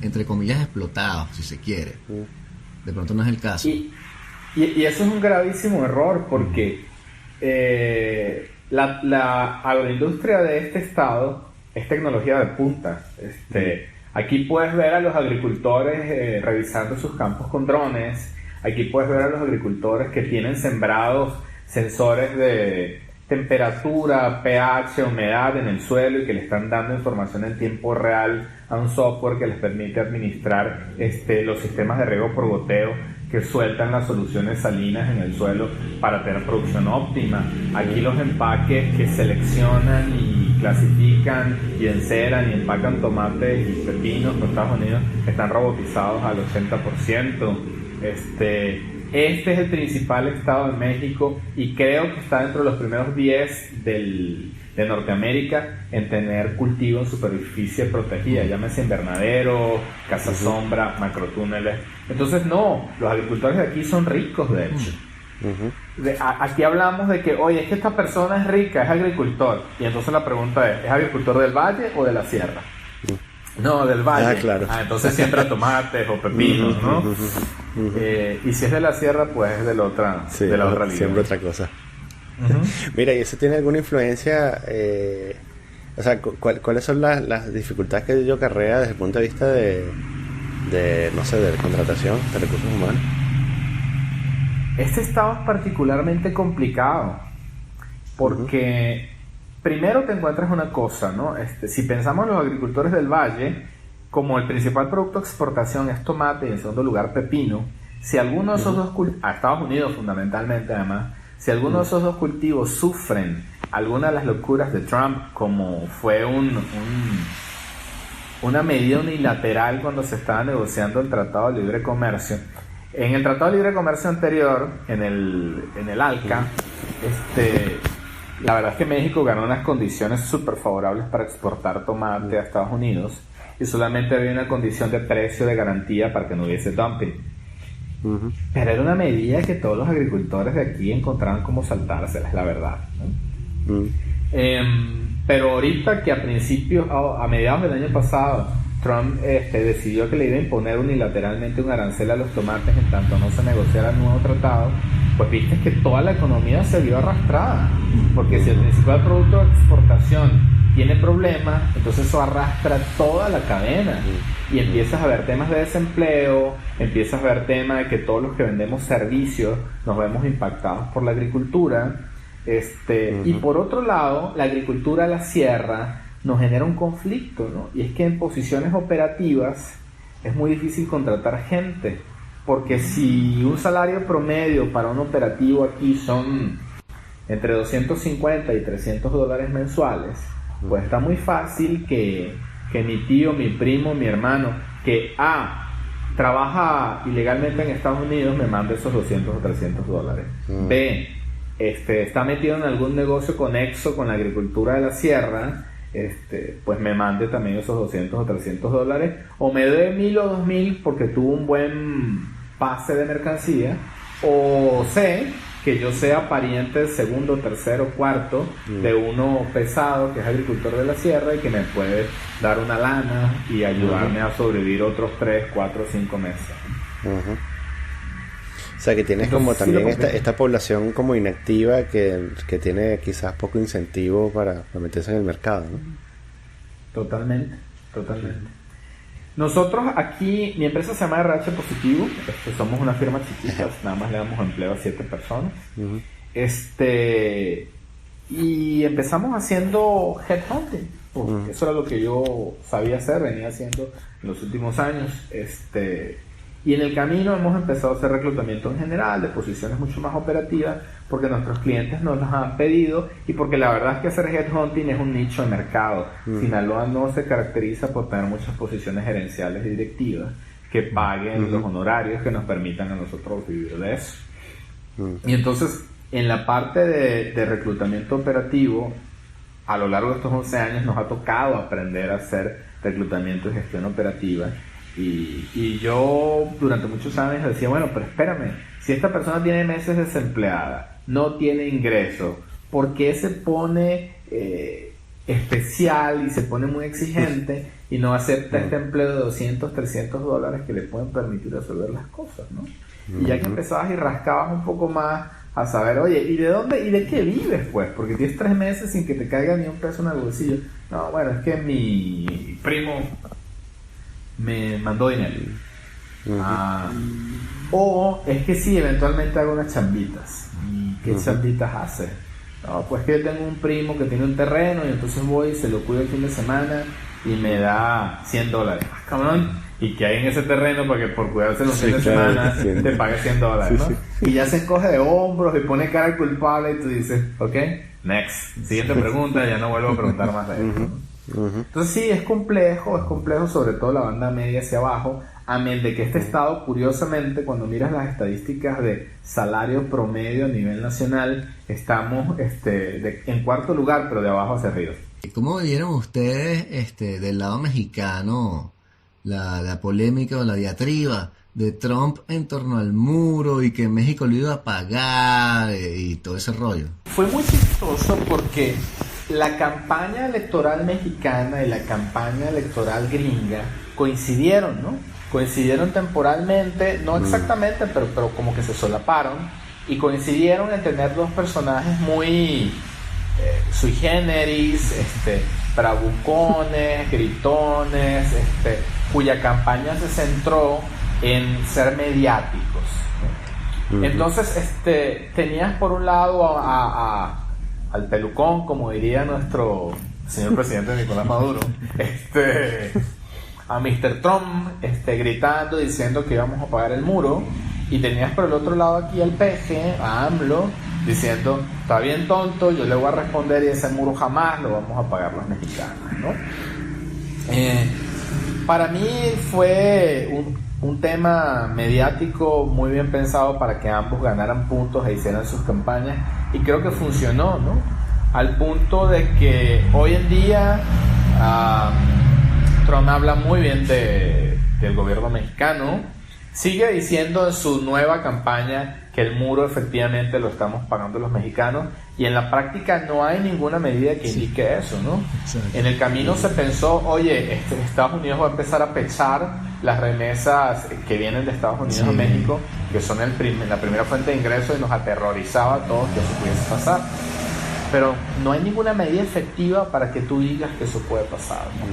Speaker 1: entre comillas, explotados, si se quiere. De pronto no es el caso.
Speaker 2: Y eso es un gravísimo error, porque la agroindustria de este estado es tecnología de punta. Aquí puedes ver a los agricultores revisando sus campos con drones. Aquí puedes ver a los agricultores que tienen sembrados sensores de temperatura, pH, humedad en el suelo y que le están dando información en tiempo real a un software que les permite administrar los sistemas de riego por goteo que sueltan las soluciones salinas en el suelo para tener producción óptima. Aquí los empaques que seleccionan y clasifican y enceran y empacan tomates y pepinos en Estados Unidos están robotizados al 80%. Este es el principal estado de México y creo que está dentro de los primeros 10 de Norteamérica en tener cultivo en superficie protegida, llámese invernadero, casa sombra, macrotúneles. Entonces los agricultores de aquí son ricos, de hecho. Aquí hablamos de que, oye, es que esta persona es rica, es agricultor, y entonces la pregunta es agricultor del valle o de la sierra? No, del valle.
Speaker 3: Claro.
Speaker 2: Entonces siembra tomates o pepinos, ¿no? Y si es de la sierra, pues es de la otra liga.
Speaker 3: Siembra otra cosa. Mira, ¿y eso tiene alguna influencia? O sea, ¿cuáles son las dificultades que ello acarrea desde el punto de vista de contratación de recursos humanos?
Speaker 2: Este estado es particularmente complicado porque primero te encuentras una cosa, ¿no? Si pensamos en los agricultores del valle, como el principal producto de exportación es tomate y en segundo lugar pepino, si alguno de esos dos a Estados Unidos fundamentalmente además, si alguno de esos dos cultivos sufren alguna de las locuras de Trump, como fue una medida unilateral cuando se estaba negociando el Tratado de Libre Comercio. En el Tratado de Libre Comercio anterior, en el ALCA, la verdad es que México ganó unas condiciones súper favorables para exportar tomate a Estados Unidos y solamente había una condición de precio de garantía para que no hubiese dumping. Pero era una medida que todos los agricultores de aquí encontraban como saltárselas, la verdad, ¿no? Pero ahorita que a mediados del año pasado Trump decidió que le iba a imponer unilateralmente un arancel a los tomates en tanto no se negociara el nuevo tratado, pues viste que toda la economía se vio arrastrada, porque si el principal producto de exportación tiene problemas, entonces eso arrastra toda la cadena y empiezas a ver temas de desempleo, empiezas a ver temas de que todos los que vendemos servicios nos vemos impactados por la agricultura, y por otro lado, la agricultura a la sierra nos genera un conflicto, ¿no? Y es que en posiciones operativas es muy difícil contratar gente, porque si un salario promedio para un operativo aquí son entre 250 y 300 dólares mensuales, pues está muy fácil que mi tío, mi primo, mi hermano, que trabaja ilegalmente en Estados Unidos, me mande esos 200 o 300 dólares. B, está metido en algún negocio conexo con la agricultura de la sierra, pues me mande también esos 200 o 300 dólares, o me dé 1,000 o 2,000 porque tuvo un buen pase de mercancía, o C, que yo sea pariente segundo, tercero, cuarto de uno pesado que es agricultor de la sierra y que me puede dar una lana y ayudarme a sobrevivir otros 3, 4, 5 meses.
Speaker 3: O sea que tienes entonces, como también esta población como inactiva que tiene quizás poco incentivo para meterse en el mercado, ¿no?
Speaker 2: Totalmente. Nosotros aquí, mi empresa se llama RH Positivo, somos una firma chiquita, nada más le damos empleo a 7 personas. Y empezamos haciendo headhunting. porque eso era lo que yo sabía hacer, venía haciendo en los últimos años. Y en el camino hemos empezado a hacer reclutamiento en general, de posiciones mucho más operativas, porque nuestros clientes nos las han pedido y porque la verdad es que hacer headhunting es un nicho de mercado. Sinaloa no se caracteriza por tener muchas posiciones gerenciales y directivas que paguen los honorarios que nos permitan a nosotros vivir de eso. Y entonces, en la parte de reclutamiento operativo, a lo largo de estos 11 años nos ha tocado aprender a hacer reclutamiento y gestión operativa. Y yo durante muchos años decía, bueno, pero espérame, si esta persona tiene meses desempleada, no tiene ingreso, ¿por qué se pone especial y se pone muy exigente y no acepta este empleo de $200, $300 que le pueden permitir resolver las cosas, ¿no? Y ya que empezabas y rascabas un poco más a saber, oye, ¿y de dónde y de qué vives, pues? Porque tienes 3 meses sin que te caiga ni un peso en el bolsillo. No, bueno, es que mi primo me mandó dinero. O es que sí, eventualmente hago unas chambitas. ¿Y qué chambitas hace? No, pues que yo tengo un primo que tiene un terreno y entonces voy y se lo cuido el fin de semana y me da $100. Cabrón, ¿y qué hay en ese terreno para que por cuidarse los fines de semana te pague $100, ¿no? Y ya se encoge de hombros y pone cara de culpable y tú dices, ok, next, siguiente pregunta, ya no vuelvo a preguntar más de eso, ¿no? Entonces sí, es complejo sobre todo la banda media hacia abajo, amén de que este estado, curiosamente, cuando miras las estadísticas de salario promedio a nivel nacional, estamos en cuarto lugar, pero de abajo hacia arriba.
Speaker 1: ¿Cómo vieron ustedes del lado mexicano la polémica o la diatriba de Trump en torno al muro y que México lo iba a pagar y todo ese rollo?
Speaker 2: Fue muy chistoso porque la campaña electoral mexicana y la campaña electoral gringa coincidieron, ¿no? Coincidieron temporalmente, no exactamente, pero como que se solaparon, y coincidieron en tener dos personajes muy sui generis, bravucones, gritones, cuya campaña se centró en ser mediáticos, ¿no? Entonces, tenías por un lado al pelucón, como diría nuestro señor presidente Nicolás Maduro, a Mr. Trump gritando, diciendo que íbamos a pagar el muro, y tenías por el otro lado aquí al peje, a AMLO, diciendo, está bien tonto, yo le voy a responder y ese muro jamás lo vamos a pagar los mexicanos, ¿no? Para mí fue un tema mediático muy bien pensado para que ambos ganaran puntos e hicieran sus campañas, y creo que funcionó, ¿no? Al punto de que hoy en día Trump habla muy bien del gobierno mexicano, sigue diciendo en su nueva campaña que el muro efectivamente lo estamos pagando los mexicanos, y en la práctica no hay ninguna medida que indique eso, ¿no? En el camino se pensó, oye, Estados Unidos va a empezar a pechar las remesas que vienen de Estados Unidos a México, que son la primera fuente de ingresos, y nos aterrorizaba a todos que eso pudiese pasar. Pero no hay ninguna medida efectiva para que tú digas que eso puede pasar, ¿no?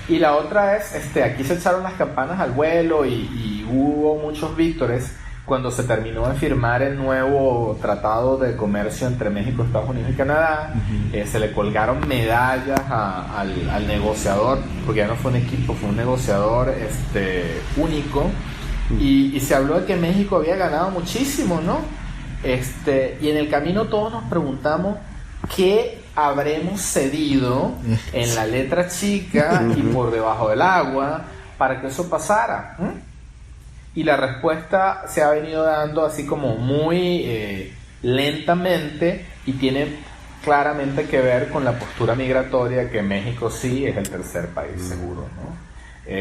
Speaker 2: Y la otra es, aquí se echaron las campanas al vuelo y hubo muchos víctores cuando se terminó de firmar el nuevo tratado de comercio entre México, Estados Unidos y Canadá. Se le colgaron medallas al negociador, porque ya no fue un equipo, fue un negociador único, y se habló de que México había ganado muchísimo, ¿no? Y en el camino todos nos preguntamos qué habremos cedido en la letra chica y por debajo del agua para que eso pasara. Y la respuesta se ha venido dando así como muy lentamente, y tiene claramente que ver con la postura migratoria, que México sí es el tercer país seguro, ¿no?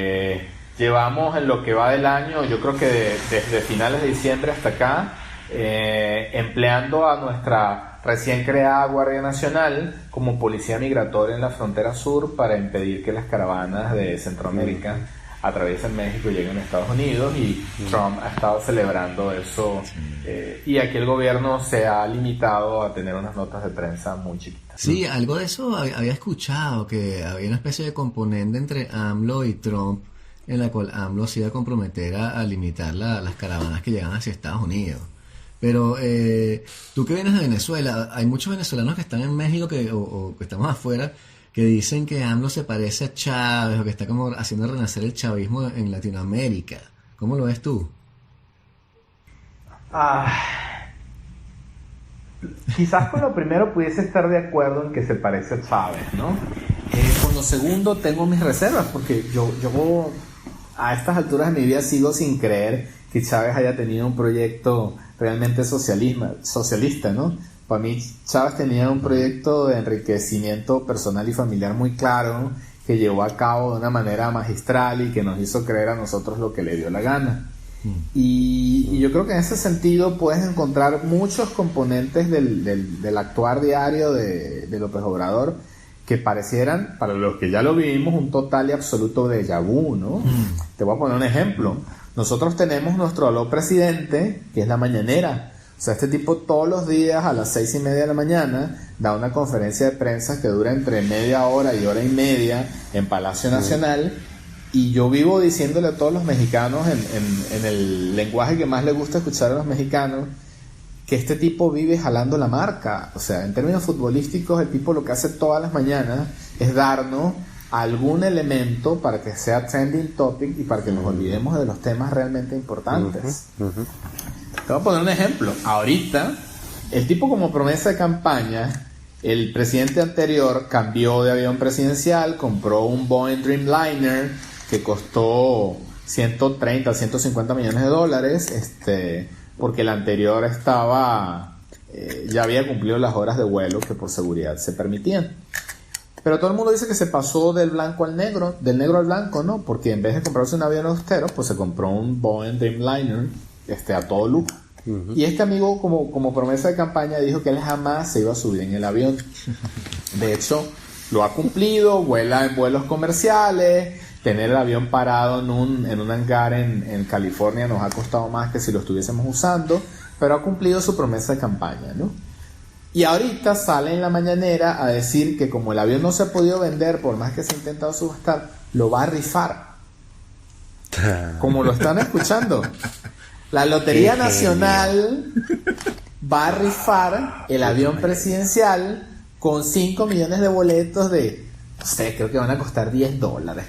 Speaker 2: Llevamos en lo que va del año, yo creo que desde finales de diciembre hasta acá, empleando a nuestra recién creada Guardia Nacional como policía migratoria en la frontera sur para impedir que las caravanas de Centroamérica atraviesen México y lleguen a Estados Unidos, y Trump ha estado celebrando eso, y aquí el gobierno se ha limitado a tener unas notas de prensa muy chiquitas.
Speaker 1: Sí, algo de eso había escuchado, que había una especie de componente entre AMLO y Trump, en la cual AMLO se iba a comprometer a limitar las caravanas que llegan hacia Estados Unidos. Pero tú que vienes de Venezuela, hay muchos venezolanos que están en México o que estamos afuera, que dicen que AMLO se parece a Chávez o que está como haciendo renacer el chavismo en Latinoamérica. ¿Cómo lo ves tú?
Speaker 2: Quizás con lo primero pudiese estar de acuerdo en que se parece a Chávez, ¿no? Con lo segundo tengo mis reservas, porque yo a estas alturas de mi vida sigo sin creer que Chávez haya tenido un proyecto realmente socialista, ¿no? Para mí Chávez tenía un proyecto de enriquecimiento personal y familiar muy claro, que llevó a cabo de una manera magistral y que nos hizo creer a nosotros lo que le dio la gana. Y yo creo que en ese sentido puedes encontrar muchos componentes del actuar diario de López Obrador que parecieran, para los que ya lo vivimos, un total y absoluto déjà vu, ¿no? Te voy a poner un ejemplo. Nosotros tenemos nuestro aló presidente, que es la mañanera. O sea, este tipo todos los días a las 6:30 de la mañana da una conferencia de prensa que dura entre media hora y hora y media en Palacio Nacional. Y yo vivo diciéndole a todos los mexicanos en el lenguaje que más les gusta escuchar a los mexicanos, que este tipo vive jalando la marca. O sea, en términos futbolísticos, el tipo lo que hace todas las mañanas es darnos algún elemento para que sea trending topic y para que nos olvidemos de los temas realmente importantes. Te voy a poner un ejemplo. Ahorita, el tipo, como promesa de campaña, el presidente anterior cambió de avión presidencial, compró un Boeing Dreamliner que costó 130, 150 millones de dólares, porque el anterior ya había cumplido las horas de vuelo que por seguridad se permitían. Pero todo el mundo dice que se pasó del blanco al negro, del negro al blanco, ¿no? Porque en vez de comprarse un avión austero, pues se compró un Boeing Dreamliner a todo lujo. Y este amigo, como promesa de campaña, dijo que él jamás se iba a subir en el avión. De hecho, lo ha cumplido, vuela en vuelos comerciales. Tener el avión parado en un hangar en California nos ha costado más que si lo estuviésemos usando, pero ha cumplido su promesa de campaña, ¿no? Y ahorita sale en la mañanera a decir que como el avión no se ha podido vender por más que se ha intentado subastar, lo va a rifar. Como lo están escuchando. La Lotería Nacional va a rifar el avión presidencial con 5 millones de boletos de... No sé, creo que van a costar $10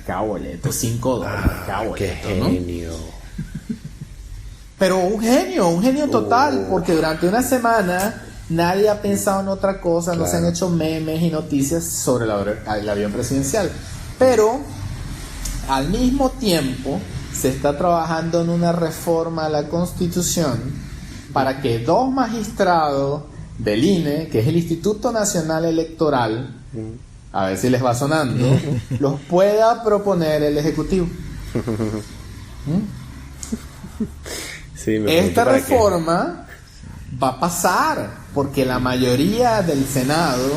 Speaker 2: cada boleto, $5 cada boleto,
Speaker 3: ¡Qué genio!
Speaker 2: ¿no? Pero un genio total, porque durante una semana nadie ha pensado en otra cosa, no se han hecho memes y noticias sobre el avión presidencial. Pero al mismo tiempo se está trabajando en una reforma a la Constitución para que 2 magistrados del INE, que es el Instituto Nacional Electoral, a ver si les va sonando, los pueda proponer el Ejecutivo.
Speaker 3: Sí,
Speaker 2: esta reforma va a pasar porque la mayoría del Senado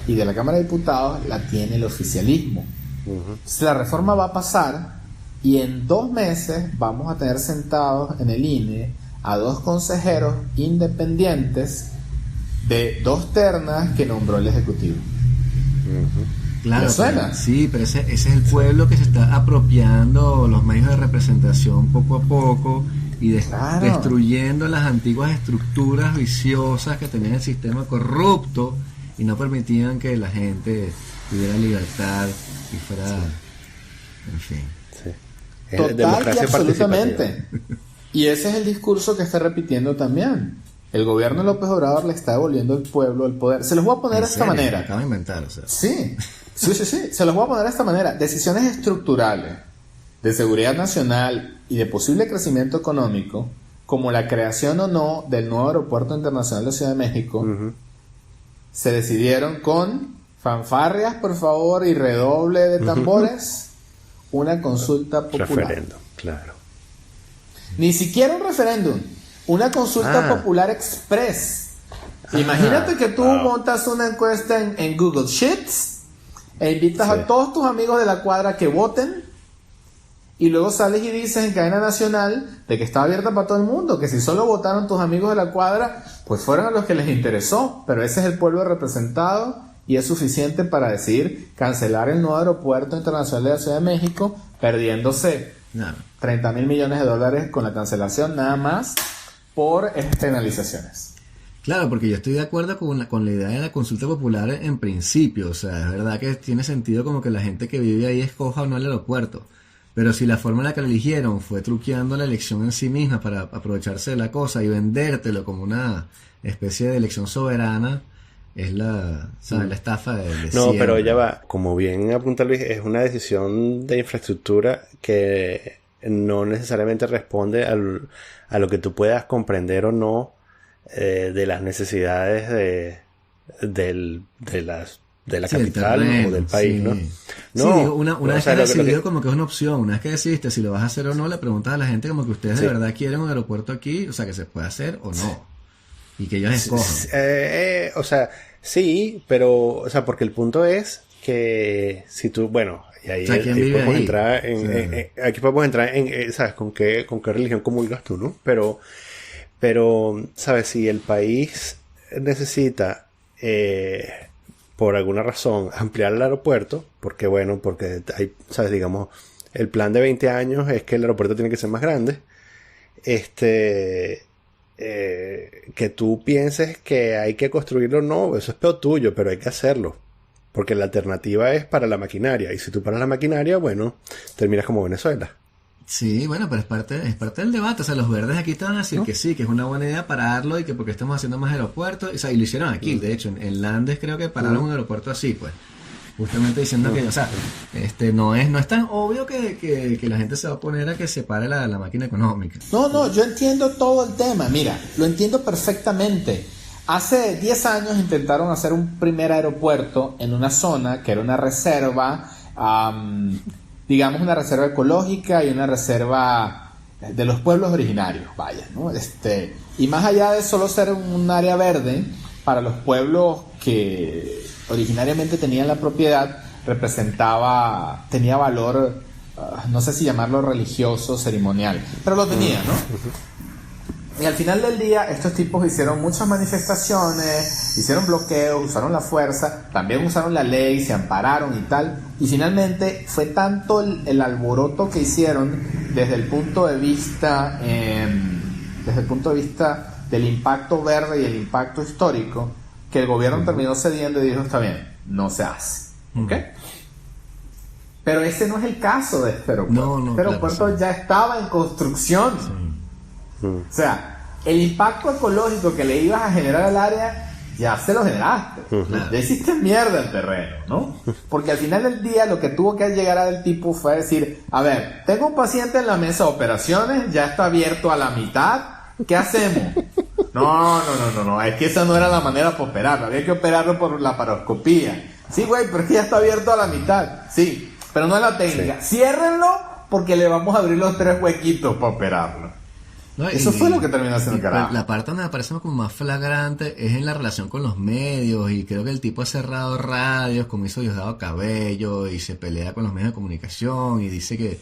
Speaker 2: y de la Cámara de Diputados la tiene el oficialismo. Entonces, la reforma va a pasar y en 2 meses vamos a tener sentados en el INE a 2 consejeros independientes de 2 ternas que nombró el Ejecutivo.
Speaker 1: Claro,
Speaker 2: suena?
Speaker 1: Sí, pero ese es el pueblo que se está apropiando los medios de representación poco a poco y destruyendo las antiguas estructuras viciosas que tenía el sistema corrupto y no permitían que la gente tuviera libertad y fuera, en fin.
Speaker 3: Sí.
Speaker 2: Total y absolutamente. Y ese es el discurso que está repitiendo también. El gobierno de López Obrador le está devolviendo al pueblo el poder. Se los voy a poner de esta manera.
Speaker 1: Acaba de inventar, o sea.
Speaker 2: Sí. Se los voy a poner de esta manera. Decisiones estructurales de seguridad nacional y de posible crecimiento económico, como la creación o no del nuevo aeropuerto internacional de Ciudad de México, se decidieron con fanfarrias, por favor, y redoble de tambores, una consulta popular.
Speaker 3: Referéndum, claro.
Speaker 2: Ni siquiera un referéndum. Una consulta popular express. Imagínate que tú montas una encuesta en Google Sheets e invitas a todos tus amigos de la cuadra que voten y luego sales y dices en cadena nacional de que está abierta para todo el mundo, que si solo votaron tus amigos de la cuadra, pues fueron a los que les interesó, pero ese es el pueblo representado y es suficiente para decidir cancelar el nuevo aeropuerto internacional de la Ciudad de México, perdiéndose 30,000 millones de dólares con la cancelación nada más por penalizaciones.
Speaker 1: Claro, porque yo estoy de acuerdo con la idea de la consulta popular en principio. O sea, es verdad que tiene sentido como que la gente que vive ahí escoja o no el aeropuerto. Pero si la forma en la que lo eligieron fue truqueando la elección en sí misma para aprovecharse de la cosa y vendértelo como una especie de elección soberana, es ¿sabes? La estafa de
Speaker 3: No,
Speaker 1: siempre.
Speaker 3: pero ya va. Como bien apunta Luis, es una decisión de infraestructura que no necesariamente responde a lo que tú puedas comprender o no de las necesidades de la
Speaker 1: Sí,
Speaker 3: capital
Speaker 1: terreno,
Speaker 3: o del país,
Speaker 1: sí.
Speaker 3: ¿no?
Speaker 1: Sí,
Speaker 3: No,
Speaker 1: digo, una
Speaker 3: o
Speaker 1: vez
Speaker 3: sea,
Speaker 1: que has
Speaker 3: lo que-
Speaker 1: decidido como que es una opción, una vez que decidiste si lo vas a hacer o no, le preguntas a la gente como que ustedes
Speaker 3: Sí.
Speaker 1: de verdad quieren un aeropuerto aquí, o sea, que se puede hacer o no. Y que ellos escojan.
Speaker 3: O sea, sí, pero, o sea, porque el punto es que si tú, bueno, y ahí,
Speaker 1: O sea, ¿quién
Speaker 3: ahí
Speaker 1: vive
Speaker 3: podemos
Speaker 1: ahí?
Speaker 3: entrar en,
Speaker 1: Sí.
Speaker 3: aquí podemos entrar en, ¿sabes? Con qué religión comulgas tú, ¿no? Pero, ¿sabes? Si el país necesita, por alguna razón, ampliar el aeropuerto, porque hay, ¿sabes? Digamos, el plan de 20 años es que el aeropuerto tiene que ser más grande, que tú pienses que hay que construirlo, no, eso es peor tuyo, pero hay que hacerlo. Porque la alternativa es para la maquinaria. Y si tú paras la maquinaria, bueno, terminas como Venezuela.
Speaker 1: Sí, bueno, pero es parte del debate. O sea, los verdes aquí te van a decir que sí, que es una buena idea pararlo y que porque estamos haciendo más aeropuertos. O sea, y lo hicieron aquí, de hecho, en Landes creo que pararon un aeropuerto así, pues. Justamente diciendo que, o sea, no es tan obvio que la gente se va a oponer a que se pare la máquina económica.
Speaker 2: No, yo entiendo todo el tema. Mira, lo entiendo perfectamente. Hace 10 años intentaron hacer un primer aeropuerto en una zona que era una reserva, digamos una reserva ecológica y una reserva de los pueblos originarios, vaya, ¿no? Y más allá de solo ser un área verde para los pueblos que originariamente tenían la propiedad, tenía valor, no sé si llamarlo religioso, ceremonial, pero lo tenía, ¿no? Y al final del día estos tipos hicieron muchas manifestaciones, hicieron bloqueos, usaron la fuerza, también usaron la ley, se ampararon y tal, y finalmente fue tanto el alboroto que hicieron desde el punto de vista del impacto verde y el impacto histórico, que el gobierno terminó cediendo y dijo, está bien, no se hace, ¿ok? Pero ese no es el caso de este aeropuerto.
Speaker 1: No,
Speaker 2: este aeropuerto
Speaker 1: claro, sí.
Speaker 2: ya estaba en construcción. O sea, el impacto ecológico que le ibas a generar al área, ya se lo generaste. Ya hiciste mierda el terreno, ¿no? Porque al final del día lo que tuvo que llegar al tipo fue decir, a ver, tengo un paciente en la mesa de operaciones, ya está abierto a la mitad, ¿qué hacemos? No, es que esa no era la manera para operarlo, había que operarlo por la paroscopía. Sí, güey, pero es que ya está abierto a la mitad. Sí, pero no es la técnica.
Speaker 3: Sí.
Speaker 2: Ciérrenlo porque le vamos a abrir los 3 huequitos para operarlo.
Speaker 1: No,
Speaker 2: Eso fue lo que terminó haciendo el carajo.
Speaker 1: La parte donde me parece como más flagrante es en la relación con los medios, y creo que el tipo ha cerrado radios como hizo Diosdado Cabello y se pelea con los medios de comunicación y dice que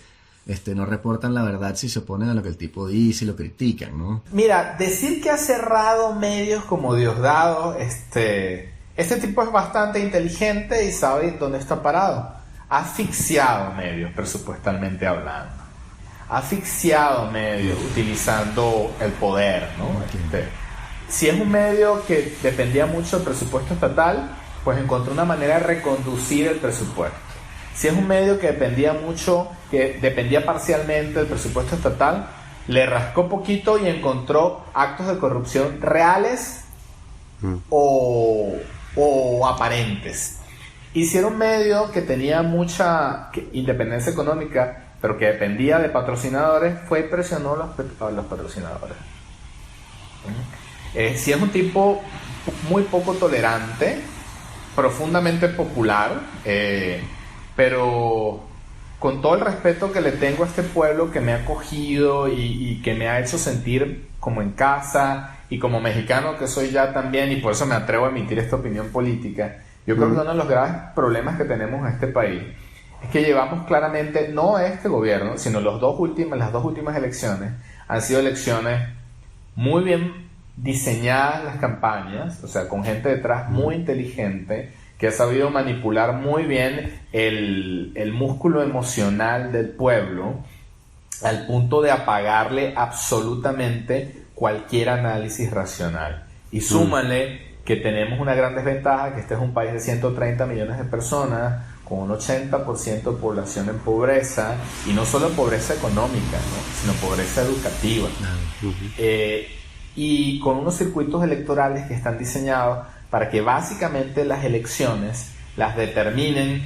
Speaker 1: no reportan la verdad si se oponen a lo que el tipo dice y lo critican, ¿no?
Speaker 2: Mira, decir que ha cerrado medios como Diosdado, este tipo es bastante inteligente y sabe dónde está parado. Ha asfixiado medios, presupuestalmente hablando. Ha asfixiado medios utilizando el poder, ¿no? Si es un medio que dependía mucho del presupuesto estatal, pues encontró una manera de reconducir el presupuesto. Si es un medio que dependía parcialmente del presupuesto estatal, le rascó poquito y encontró actos de corrupción reales o aparentes. Y si era un medio que tenía mucha independencia económica, pero que dependía de patrocinadores, fue y presionó a los patrocinadores. Si es un tipo muy poco tolerante, profundamente popular, pero con todo el respeto que le tengo a este pueblo que me ha acogido y que me ha hecho sentir como en casa, y como mexicano que soy ya también, y por eso me atrevo a emitir esta opinión política, yo creo que uno de los graves problemas que tenemos en este país es que llevamos claramente, no este gobierno, sino las dos últimas elecciones han sido elecciones muy bien diseñadas, las campañas, o sea, con gente detrás muy inteligente, que ha sabido manipular muy bien el músculo emocional del pueblo, al punto de apagarle absolutamente cualquier análisis racional. Y súmale que tenemos una gran desventaja, que este es un país de 130 millones de personas, con un 80% de población en pobreza, y no solo pobreza económica, ¿no?, sino pobreza educativa. Y con unos circuitos electorales que están diseñados para que básicamente las elecciones las determinen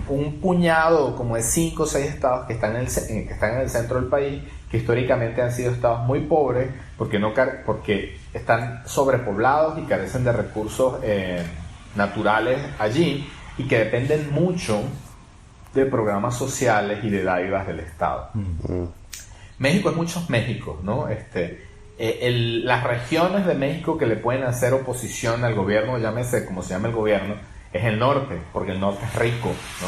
Speaker 2: un puñado como de 5 o 6 estados que están en el centro del país, que históricamente han sido estados muy pobres porque están sobrepoblados y carecen de recursos naturales allí, y que dependen mucho de programas sociales y de dádivas del Estado. México es muchos Méxicos, ¿no? Las regiones de México que le pueden hacer oposición al gobierno, llámese como se llama el gobierno, es el norte, porque el norte es rico, ¿no?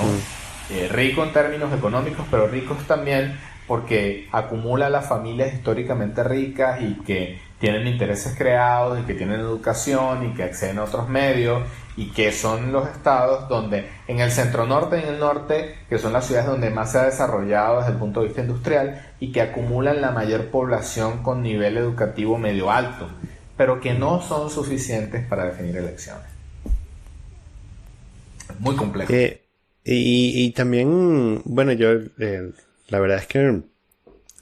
Speaker 2: Rico en términos económicos, pero ricos también porque acumula las familias históricamente ricas y que tienen intereses creados y que tienen educación y que acceden a otros medios, y que son los estados donde en el centro norte y en el norte, que son las ciudades donde más se ha desarrollado desde el punto de vista industrial y que acumulan la mayor población con nivel educativo medio alto, pero que no son suficientes para definir elecciones. Muy complejo.
Speaker 3: Y también, bueno, yo la verdad es que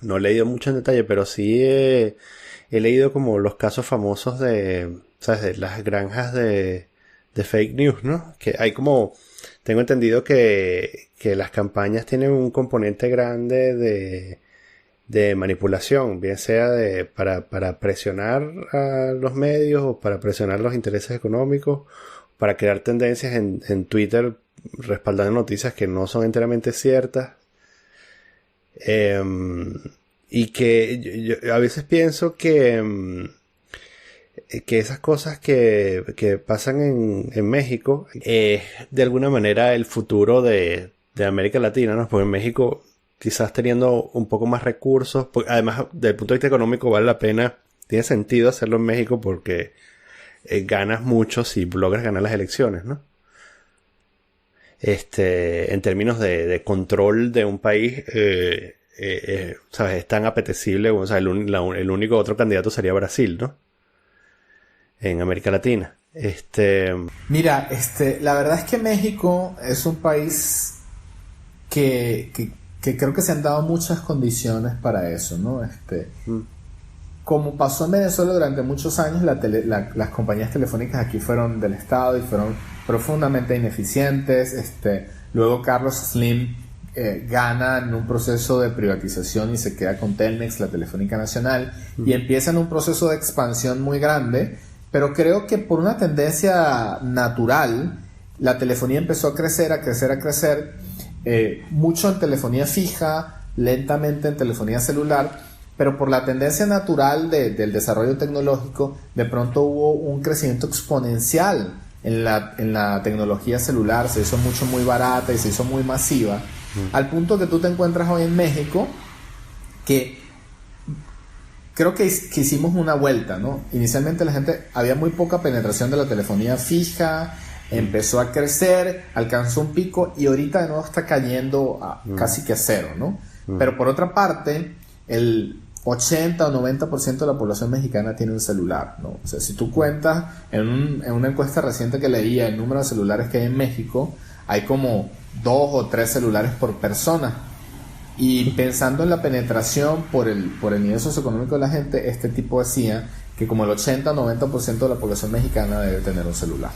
Speaker 3: no he leído mucho en detalle, pero sí he leído como los casos famosos de, ¿sabes?, de las granjas de fake news, ¿no? Que hay como, tengo entendido que las campañas tienen un componente grande de manipulación, bien sea para presionar a los medios o para presionar los intereses económicos, para crear tendencias en Twitter respaldando noticias que no son enteramente ciertas. Y que yo a veces pienso que esas cosas que pasan en México es de alguna manera el futuro de América Latina, ¿no? Porque en México, quizás teniendo un poco más recursos, además desde el punto de vista económico vale la pena, tiene sentido hacerlo en México porque ganas mucho si logras ganar las elecciones, ¿no? En términos de control de un país, ¿sabes?, es tan apetecible, o sea, el único otro candidato sería Brasil, ¿no?, en América Latina.
Speaker 2: Mira, la verdad es que México es un país que creo que se han dado muchas condiciones para eso, ¿no? Como pasó en Venezuela durante muchos años, las compañías telefónicas aquí fueron del Estado y fueron profundamente ineficientes. Luego Carlos Slim gana en un proceso de privatización y se queda con Telmex, la Telefónica Nacional, y empieza en un proceso de expansión muy grande, pero creo que por una tendencia natural, la telefonía empezó a crecer, mucho en telefonía fija, lentamente en telefonía celular, pero por la tendencia natural del desarrollo tecnológico, de pronto hubo un crecimiento exponencial en la tecnología celular, se hizo muy barata y se hizo muy masiva, al punto que tú te encuentras hoy en México, que creo que hicimos una vuelta, ¿no? Inicialmente había muy poca penetración de la telefonía fija, empezó a crecer, alcanzó un pico y ahorita de nuevo está cayendo casi que a cero, ¿no? Pero por otra parte, el 80 o 90% de la población mexicana tiene un celular, ¿no? O sea, si tú cuentas en una encuesta reciente que leía el número de celulares que hay en México, hay como 2 o 3 celulares por persona. Y pensando en la penetración por el nivel socioeconómico de la gente, este tipo decía que como el 80 o 90% de la población mexicana debe tener un celular.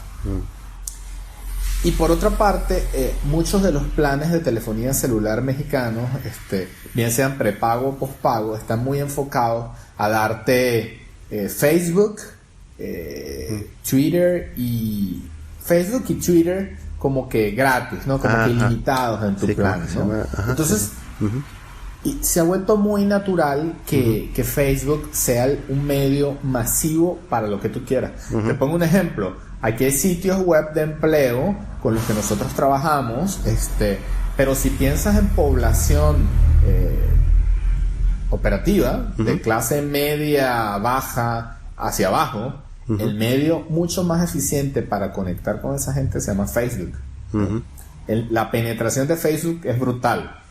Speaker 2: Y por otra parte, muchos de los planes de telefonía celular mexicanos, bien sean prepago o postpago, están muy enfocados a darte Facebook, Twitter y como que gratis, ¿no? Como que ilimitados en tu plan, ¿no? Entonces, y se ha vuelto muy natural que Facebook sea un medio masivo para lo que tú quieras. Te pongo un ejemplo. Aquí hay sitios web de empleo con los que nosotros trabajamos, pero si piensas en población operativa, de clase media, baja, hacia abajo, el medio mucho más eficiente para conectar con esa gente se llama Facebook. La penetración de Facebook es brutal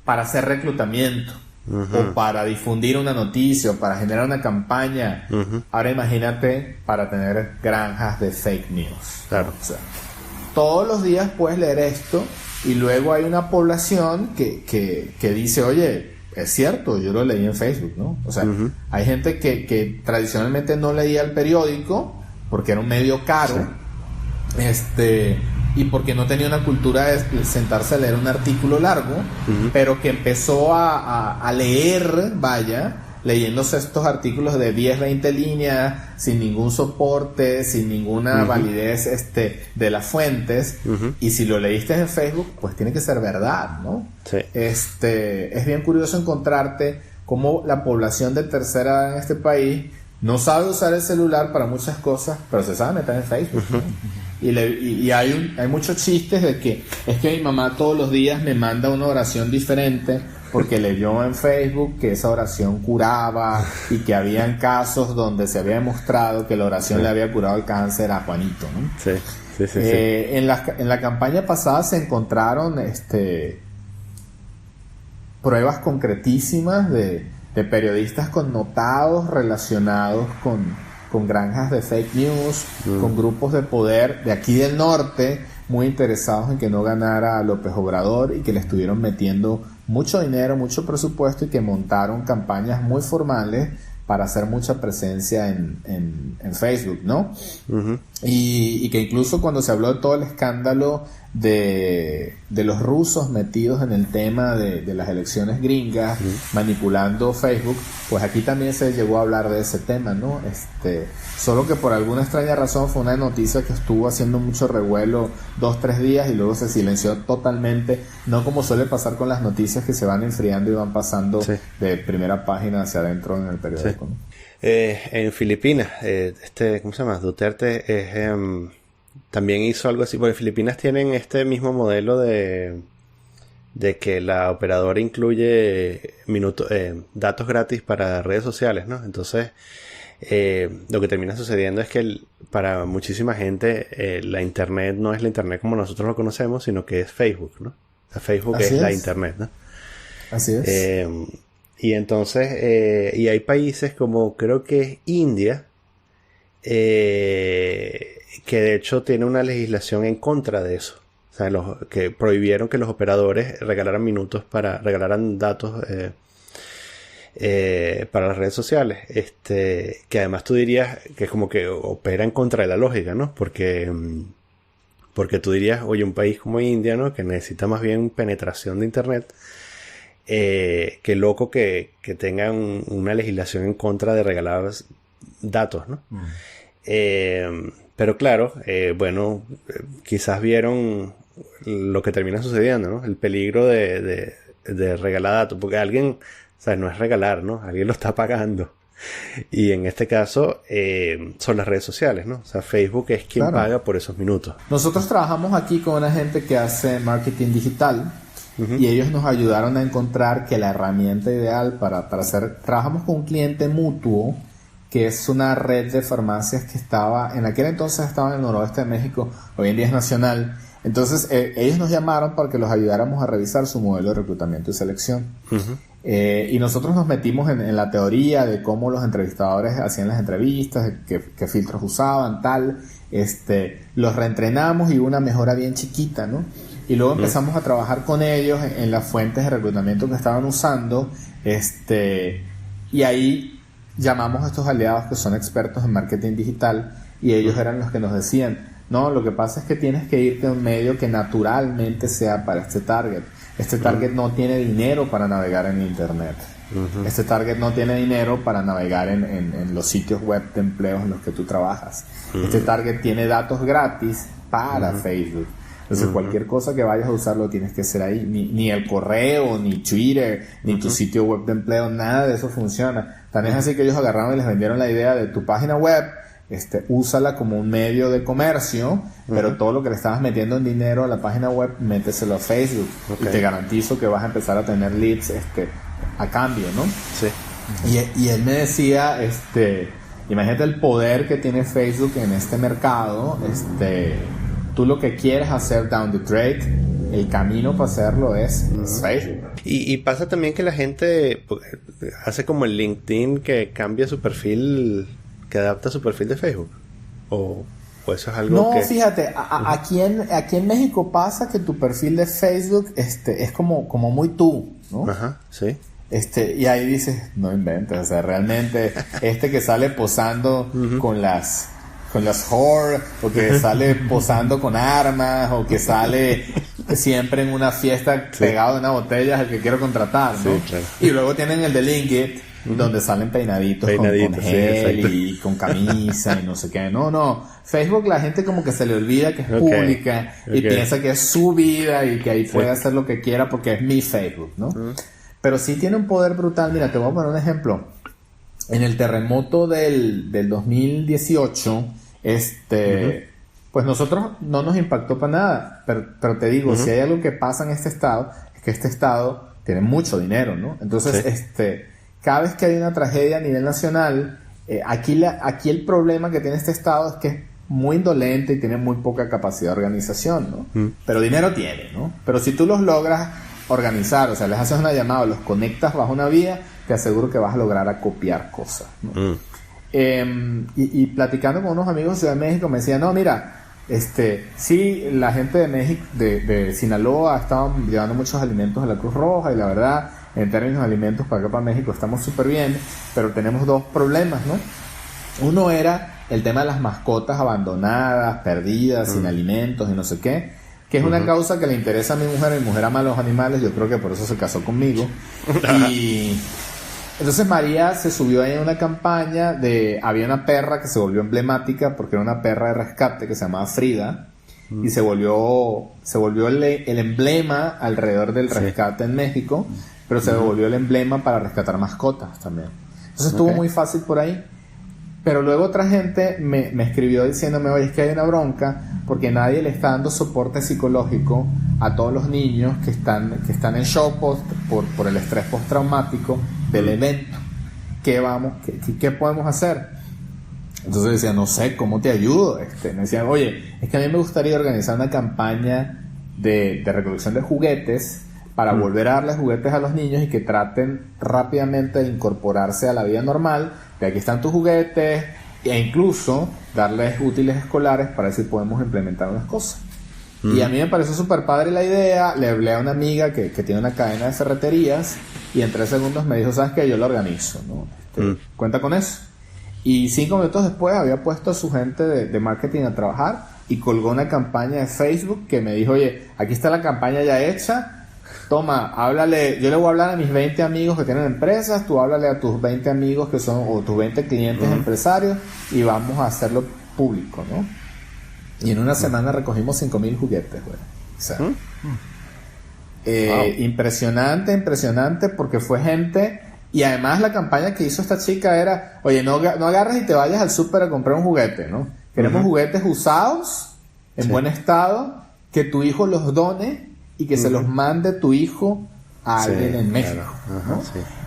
Speaker 2: para hacer reclutamiento, o para difundir una noticia o para generar una campaña. Ahora imagínate para tener granjas de fake news.
Speaker 3: Claro.
Speaker 2: O sea, todos los días puedes leer esto y luego hay una población que dice, oye, es cierto, yo lo leí en Facebook, ¿no? O sea, hay gente que tradicionalmente no leía el periódico porque era un medio caro, y porque no tenía una cultura de sentarse a leer un artículo largo, pero que empezó a leer, leyéndose estos artículos de 10, 20 líneas, sin ningún soporte, sin ninguna validez de las fuentes, y si lo leíste en Facebook, pues tiene que ser verdad, ¿no?
Speaker 3: Sí.
Speaker 2: Es bien curioso encontrarte cómo la población de tercera edad en este país no sabe usar el celular para muchas cosas, pero se sabe meter en Facebook, ¿no? Y hay muchos chistes de que es que mi mamá todos los días me manda una oración diferente porque leyó en Facebook que esa oración curaba y que habían casos donde se había demostrado que la oración le había curado el cáncer a Juanito, ¿no?
Speaker 3: Sí.
Speaker 2: En la campaña pasada se encontraron pruebas concretísimas de periodistas connotados relacionados con granjas de fake news, con grupos de poder de aquí del norte muy interesados en que no ganara López Obrador y que le estuvieron metiendo mucho dinero, mucho presupuesto y que montaron campañas muy formales para hacer mucha presencia en Facebook, ¿no? Y que incluso cuando se habló de todo el escándalo de los rusos metidos en el tema de las elecciones gringas, manipulando Facebook, pues aquí también se llegó a hablar de ese tema, ¿no? Solo que por alguna extraña razón fue una noticia que estuvo haciendo mucho revuelo 2-3 días y luego se silenció totalmente, no como suele pasar con las noticias que se van enfriando y van pasando de primera página hacia adentro en el periódico, ¿no?
Speaker 3: En Filipinas, ¿cómo se llama? Duterte también hizo algo así, porque Filipinas tienen este mismo modelo de que la operadora incluye datos gratis para redes sociales, ¿no? Entonces, lo que termina sucediendo es que para muchísima gente la internet no es la internet como nosotros lo conocemos, sino que es Facebook, ¿no? O sea, Facebook es la internet, ¿no?
Speaker 2: Así es.
Speaker 3: Y entonces, y hay países como creo que es India, que de hecho tiene una legislación en contra de eso. O sea, que prohibieron que los operadores regalaran datos para las redes sociales. Que además tú dirías que es como que opera en contra de la lógica, ¿no? Porque tú dirías, oye, un país como India, ¿no? Que necesita más bien penetración de internet, que loco que tengan una legislación en contra de regalar datos, ¿no? Pero claro, quizás vieron lo que termina sucediendo, ¿no? El peligro de regalar datos, porque alguien, o sea, no es regalar, ¿no? Alguien lo está pagando. Y en este caso son las redes sociales, ¿no? O sea, Facebook es quien paga por esos minutos.
Speaker 2: Nosotros trabajamos aquí con una gente que hace marketing digital y ellos nos ayudaron a encontrar que la herramienta ideal para hacer... Trabajamos con un cliente mutuo que es una red de farmacias que en aquel entonces estaba en el noroeste de México, hoy en día es nacional. Entonces ellos nos llamaron para que los ayudáramos a revisar su modelo de reclutamiento y selección. Y nosotros nos metimos en la teoría de cómo los entrevistadores hacían las entrevistas, qué filtros usaban, tal. Los reentrenamos y hubo una mejora bien chiquita, ¿no? Y luego empezamos a trabajar con ellos en las fuentes de reclutamiento que estaban usando, y ahí llamamos a estos aliados que son expertos en marketing digital y ellos eran los que nos decían, no, lo que pasa es que tienes que irte a un medio que naturalmente sea para este target. Este target no tiene dinero para navegar en internet. Este target no tiene dinero para navegar en los sitios web de empleos en los que tú trabajas. Este target tiene datos gratis para Facebook. Entonces cualquier cosa que vayas a usar lo tienes que hacer ahí. Ni el correo, ni Twitter, ni tu sitio web de empleo, nada de eso funciona. Tan es así que ellos agarraron y les vendieron la idea de tu página web, úsala como un medio de comercio, pero todo lo que le estabas metiendo en dinero a la página web, méteselo a Facebook. Y te garantizo que vas a empezar a tener leads a cambio, ¿no?
Speaker 3: Sí.
Speaker 2: Y él me decía, imagínate el poder que tiene Facebook en este mercado. Tú lo que quieres hacer down the trade el camino para hacerlo es Facebook.
Speaker 3: Y pasa también que la gente hace como el LinkedIn, que cambia su perfil, que adapta su perfil de Facebook. O eso es algo que...
Speaker 2: No, fíjate, aquí en México pasa que tu perfil de Facebook es como muy tú, ¿no?
Speaker 3: Ajá, sí.
Speaker 2: Y ahí dices, no inventes, o sea, realmente que sale posando con las whore, o que sale posando con armas, o que sale siempre en una fiesta pegado a una botella, es el que quiero contratar, ¿no?
Speaker 3: Sí, claro.
Speaker 2: Y luego tienen el de LinkedIn, donde salen peinaditos con gel y con camisa y no sé qué. No, Facebook la gente como que se le olvida que es pública y piensa que es su vida y que ahí puede hacer lo que quiera porque es mi Facebook, ¿no? Pero sí tiene un poder brutal. Mira, te voy a poner un ejemplo. En el terremoto del 2018, pues nosotros no nos impactó para nada, pero te digo, si hay algo que pasa en este estado, es que este estado tiene mucho dinero, ¿no? Entonces, cada vez que hay una tragedia a nivel nacional, aquí el problema que tiene este estado es que es muy indolente y tiene muy poca capacidad de organización, ¿no? Pero dinero tiene, ¿no? Pero si tú los logras organizar, o sea, les haces una llamada, los conectas bajo una vía, te aseguro que vas a lograr acopiar cosas, ¿no? Y platicando con unos amigos de Ciudad de México me decían, no, mira, sí, la gente de México, de Sinaloa, estaban llevando muchos alimentos a la Cruz Roja y la verdad, en términos de alimentos para acá para México estamos súper bien, pero tenemos dos problemas, ¿no? Uno era el tema de las mascotas abandonadas, perdidas, sin alimentos y no sé qué, que es una causa que le interesa a mi mujer ama a los animales, yo creo que por eso se casó conmigo. Y entonces María se subió ahí en una campaña había una perra que se volvió emblemática porque era una perra de rescate que se llamaba Frida, y se volvió el emblema alrededor del rescate en México, pero se volvió el emblema para rescatar mascotas también. Entonces estuvo muy fácil por ahí. Pero luego otra gente me escribió diciéndome, oye, es que hay una bronca porque nadie le está dando soporte psicológico a todos los niños que están en shock por el estrés postraumático del evento. ¿Qué podemos hacer? Entonces decía, no sé, ¿cómo te ayudo? Me decían, oye, es que a mí me gustaría organizar una campaña de recolección de juguetes para volver a darles juguetes a los niños y que traten rápidamente de incorporarse a la vida normal. De aquí están tus juguetes, e incluso darles útiles escolares para ver si podemos implementar unas cosas. Y a mí me pareció súper padre la idea. Le hablé a una amiga que tiene una cadena de ferreterías y en 3 segundos me dijo, ¿sabes qué? Yo lo organizo, ¿no? Cuenta con eso. Y 5 minutos después había puesto a su gente de marketing a trabajar y colgó una campaña de Facebook que me dijo, oye, aquí está la campaña ya hecha. Toma, háblale, yo le voy a hablar a mis 20 amigos que tienen empresas, tú háblale a tus 20 amigos que son, o tus 20 clientes empresarios, y vamos a hacerlo público, ¿no? Y en una semana recogimos 5,000 juguetes, güey. O sea, impresionante porque fue gente, y además la campaña que hizo esta chica era, oye, no agarres y te vayas al súper a comprar un juguete, ¿no? Queremos juguetes usados, en buen estado, que tu hijo los done y que se los mande tu hijo a alguien en México, ¿no?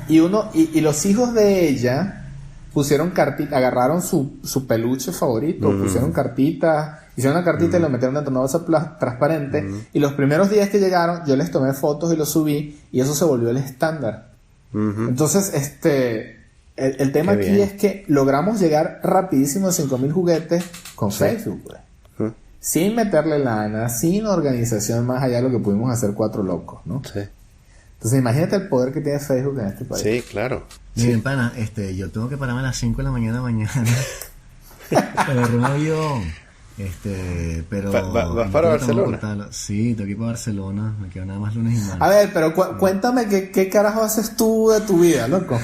Speaker 2: Y los hijos de ella pusieron cartitas, agarraron su peluche favorito, pusieron cartitas, hicieron una cartita y lo metieron dentro de una bolsa transparente, y los primeros días que llegaron yo les tomé fotos y los subí y eso se volvió el estándar. Entonces el tema aquí es que logramos llegar rapidísimo a 5,000 juguetes con Facebook, güey. Sin meterle lana, sin organización, más allá de lo que pudimos hacer 4 locos, ¿no? Sí. Entonces imagínate el poder que tiene Facebook en este país.
Speaker 3: Sí, claro.
Speaker 1: Miren, pana, yo tengo que pararme a las 5 de la mañana para agarrar un avión. Pero...
Speaker 3: ¿Vas para Barcelona?
Speaker 1: Sí, tengo que ir para Barcelona. Me quedo nada más lunes y martes.
Speaker 2: A ver, pero cuéntame qué carajo haces tú de tu vida, loco.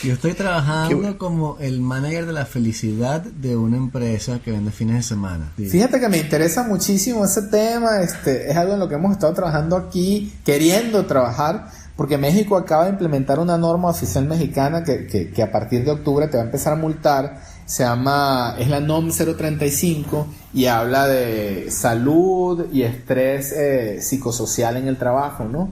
Speaker 1: Yo estoy trabajando como el manager de la felicidad de una empresa que vende fines de semana.
Speaker 2: Fíjate que me interesa muchísimo ese tema. Es algo en lo que hemos estado trabajando aquí, queriendo trabajar, porque México acaba de implementar una norma oficial mexicana que a partir de octubre te va a empezar a multar. Es la NOM 035 y habla de salud y estrés psicosocial en el trabajo, ¿no?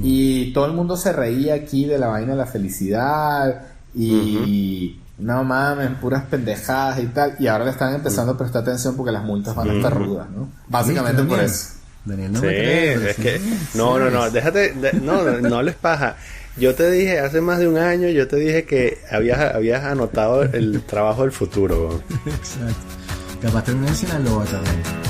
Speaker 2: Y todo el mundo se reía aquí de la vaina de la felicidad y no mames, puras pendejadas y tal, y ahora le están empezando a prestar atención porque las multas van a estar rudas, ¿no? Básicamente por eso.
Speaker 1: Daniel no
Speaker 3: Sí,
Speaker 1: me cree, pero
Speaker 3: es
Speaker 1: sí,
Speaker 3: que...
Speaker 1: sí,
Speaker 3: No, déjate... no les paja. Yo te dije, hace más de un año, yo te dije que habías anotado el trabajo del futuro.
Speaker 1: Exacto. Capaz terminé en Sinaloa también.